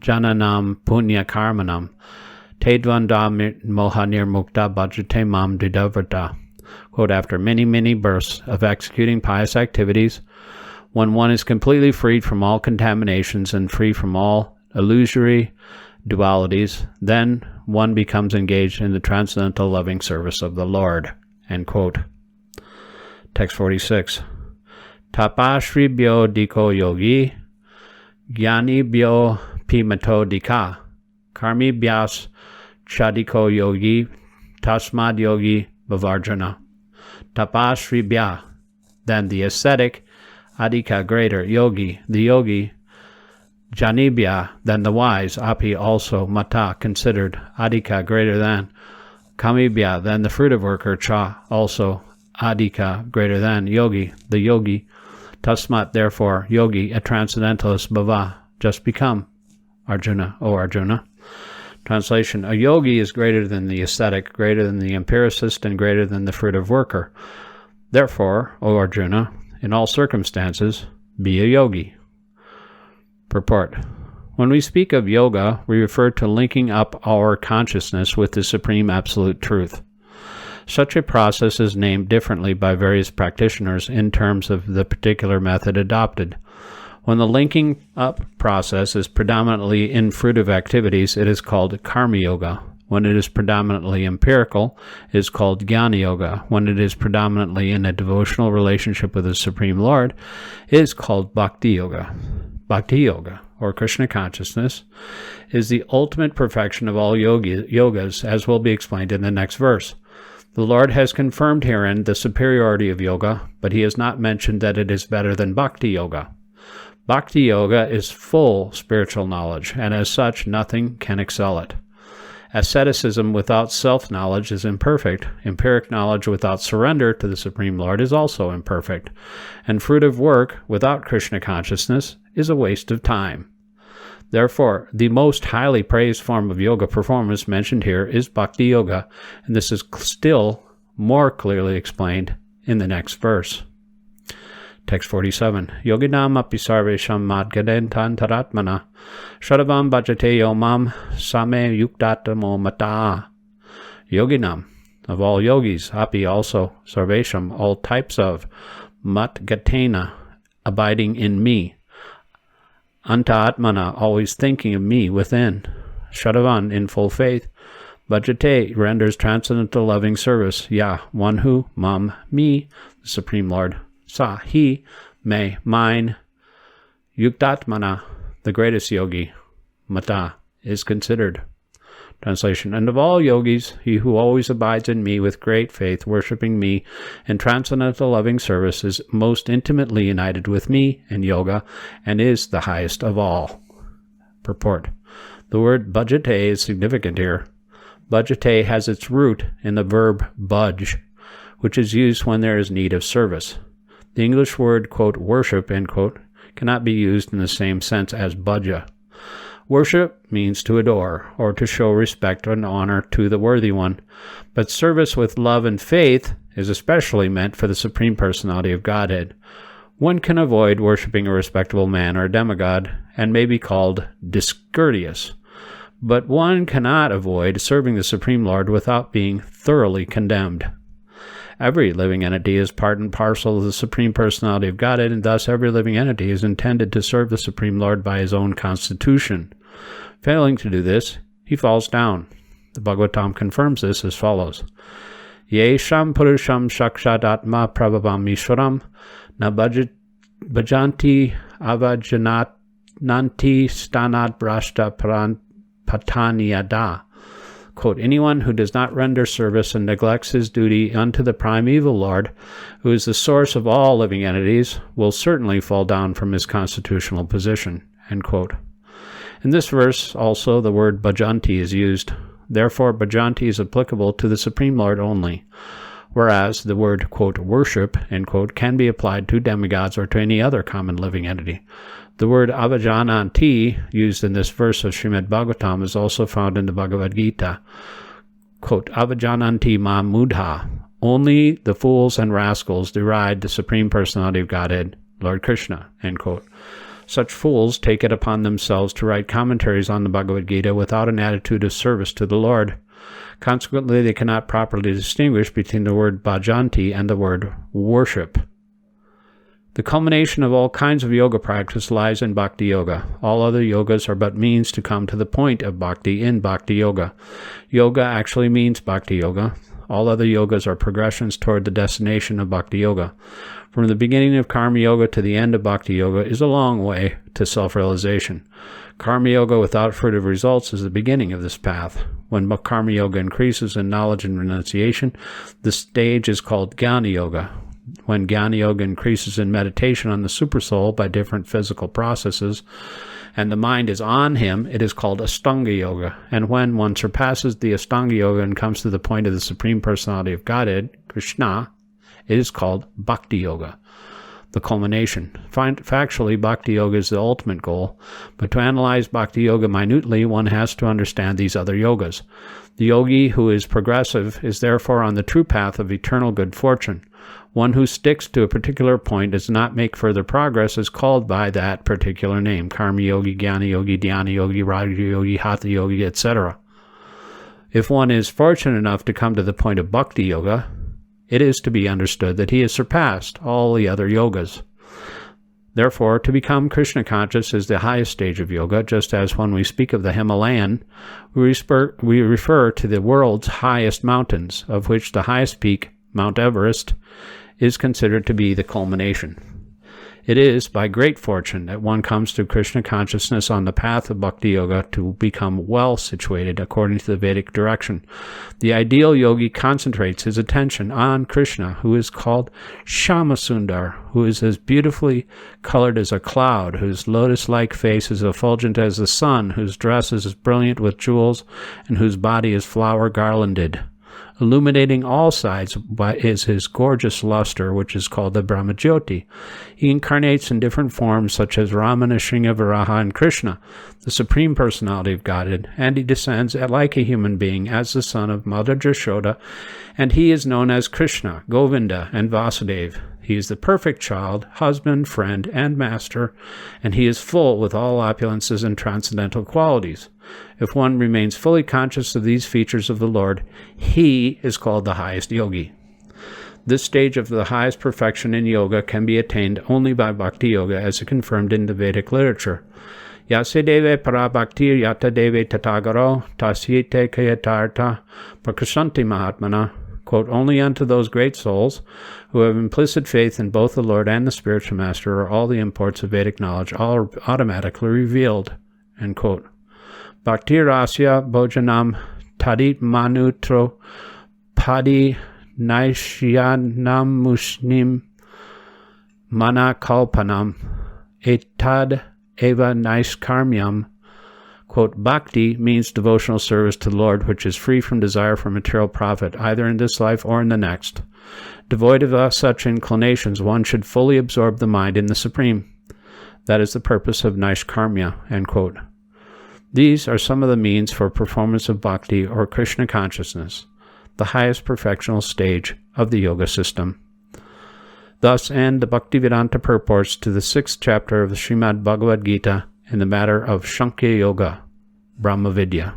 A: jananam punya karmanam tedvandam mohanir mukta bhajate mam didavrata. Quote, after many births of executing pious activities, when one is completely freed from all contaminations and free from all illusory dualities, then one becomes engaged in the transcendental loving service of the Lord. End quote. Text 46. Tapashribhyo diko yogi, jnanibhyo pimatodika, karmibhyas chadiko yogi, tasmad yogi vavarjana. Tapasribhya, then the ascetic, adhika greater, yogi, the yogi, janibhya, then the wise, api also, mata considered, adhika greater than, kamibhya, then the fruitive worker, cha also, adhika greater than, yogi, the yogi, tasmat therefore, yogi, a transcendentalist, bhava, just become, Arjuna, O Arjuna. Translation, a yogi is greater than the ascetic, greater than the empiricist, and greater than the fruitive worker. Therefore, O Arjuna, in all circumstances, be a yogi. Purport. When we speak of yoga, we refer to linking up our consciousness with the Supreme Absolute Truth. Such a process is named differently by various practitioners in terms of the particular method adopted. When the linking up process is predominantly in fruitive activities, it is called karma yoga. When it is predominantly empirical, it is called jnana yoga. When it is predominantly in a devotional relationship with the Supreme Lord, it is called bhakti yoga. Bhakti yoga, or Krishna consciousness, is the ultimate perfection of all yogas, as will be explained in the next verse. The Lord has confirmed herein the superiority of yoga, but he has not mentioned that it is better than bhakti yoga. Bhakti yoga is full spiritual knowledge, and as such, nothing can excel it. Asceticism without self-knowledge is imperfect. Empiric knowledge without surrender to the Supreme Lord is also imperfect. And fruitive work without Krishna consciousness is a waste of time. Therefore, the most highly praised form of yoga performance mentioned here is bhakti yoga, and this is still more clearly explained in the next verse. Text 47. Yoginam api sarvesham madgadentan taratmana shadavam bhajate yomam same yuktatamo mata. Yoginam, of all yogis, api also, sarvesham, all types of, matgatena, abiding in me, anta atmana, always thinking of me within, shadavan, in full faith, bhajate, renders transcendental loving service, ya, one who, mam, me, the Supreme Lord, sa, he, may, mine, yuktatmana, the greatest yogi, mata, is considered. Translation, and of all yogis, he who always abides in me with great faith, worshipping me in transcendental loving service, is most intimately united with me in yoga, and is the highest of all. Purport. The word bhajate is significant here. Bhajate has its root in the verb bhaj, which is used when there is need of service. The English word, quote, worship, end quote, cannot be used in the same sense as bhaja. Worship means to adore, or to show respect and honor to the worthy one, but service with love and faith is especially meant for the Supreme Personality of Godhead. One can avoid worshiping a respectable man or demigod, and may be called discourteous, but one cannot avoid serving the Supreme Lord without being thoroughly condemned. Every living entity is part and parcel of the Supreme Personality of Godhead, and thus every living entity is intended to serve the Supreme Lord by his own constitution. Failing to do this, he falls down. The Bhagavatam confirms this as follows. Yesham purusham shakshadatma prabhavam ishwaram na bhajanti avajanat nanti stanat brashta patanyada. Quote, anyone who does not render service and neglects his duty unto the primeval Lord, who is the source of all living entities, will certainly fall down from his constitutional position. End quote. In this verse, also, the word bhajanti is used. Therefore, bhajanti is applicable to the Supreme Lord only, whereas the word, quote, worship, end quote, can be applied to demigods or to any other common living entity. The word avajananti, used in this verse of Srimad Bhagavatam, is also found in the Bhagavad Gita. Quote, avajananti ma mudha. Only the fools and rascals deride the Supreme Personality of Godhead, Lord Krishna, end quote. Such fools take it upon themselves to write commentaries on the Bhagavad Gita without an attitude of service to the Lord. Consequently, they cannot properly distinguish between the word bhajanti and the word worship. The culmination of all kinds of yoga practice lies in bhakti yoga. All other yogas are but means to come to the point of bhakti in bhakti yoga. Yoga actually means bhakti yoga. All other yogas are progressions toward the destination of bhakti yoga. From the beginning of karma yoga to the end of bhakti yoga is a long way to self-realization. Karma Yoga without fruitive results is the beginning of this path. When Karma Yoga increases in knowledge and renunciation, the stage is called Jnana Yoga. When Jnana Yoga increases in meditation on the Supersoul by different physical processes, and the mind is on him, it is called Ashtanga Yoga. And when one surpasses the Ashtanga Yoga and comes to the point of the Supreme Personality of Godhead, Krishna, it is called Bhakti Yoga, the culmination. Factually, Bhakti Yoga is the ultimate goal, but to analyze Bhakti Yoga minutely, one has to understand these other yogas. The yogi who is progressive is therefore on the true path of eternal good fortune. One who sticks to a particular point does not make further progress is called by that particular name: Karma Yogi, Jnana Yogi, Dhyana Yogi, Raja Yogi, Hatha Yogi, etc. If one is fortunate enough to come to the point of Bhakti Yoga, it is to be understood that he has surpassed all the other yogas. Therefore, to become Krishna conscious is the highest stage of yoga, just as when we speak of the Himalayan, we refer to the world's highest mountains, of which the highest peak, Mount Everest, is considered to be the culmination. It is by great fortune that one comes to Krishna consciousness on the path of Bhakti Yoga to become well situated according to the Vedic direction. The ideal yogi concentrates his attention on Krishna, who is called Shyamasundar, who is as beautifully colored as a cloud, whose lotus-like face is effulgent as the sun, whose dress is brilliant with jewels, and whose body is flower-garlanded. Illuminating all sides is his gorgeous luster, which is called the Brahmajyoti. He incarnates in different forms, such as Rama, Nrsimha, Varaha, and Krishna, the Supreme Personality of Godhead, and he descends like a human being as the son of Mother Jashoda, and he is known as Krishna, Govinda, and Vasudeva. He is the perfect child, husband, friend, and master, and he is full with all opulences and transcendental qualities. If one remains fully conscious of these features of the Lord, he is called the highest yogi. This stage of the highest perfection in yoga can be attained only by Bhakti Yoga, as confirmed in the Vedic literature. Yase deve para bhaktir yata deve tatagaro tasyete kayatarta prakashanti mahatmana. Quote, only unto those great souls who have implicit faith in both the Lord and the spiritual master are all the imports of Vedic knowledge automatically revealed. End quote. Bhakti rasya bhojanam tadit manutro padi naishyanam mushnim manakalpanam etad eva naishkarmyam. Quote, bhakti means devotional service to the Lord, which is free from desire for material profit, either in this life or in the next. Devoid of such inclinations, one should fully absorb the mind in the Supreme. That is the purpose of Naishkarmya. End quote. These are some of the means for performance of bhakti or Krishna consciousness, the highest perfectional stage of the yoga system. Thus end the Bhaktivedanta purports to the 6th chapter of the Srimad Bhagavad Gita in the matter of Sāṅkhya Yoga, Brahma Vidya.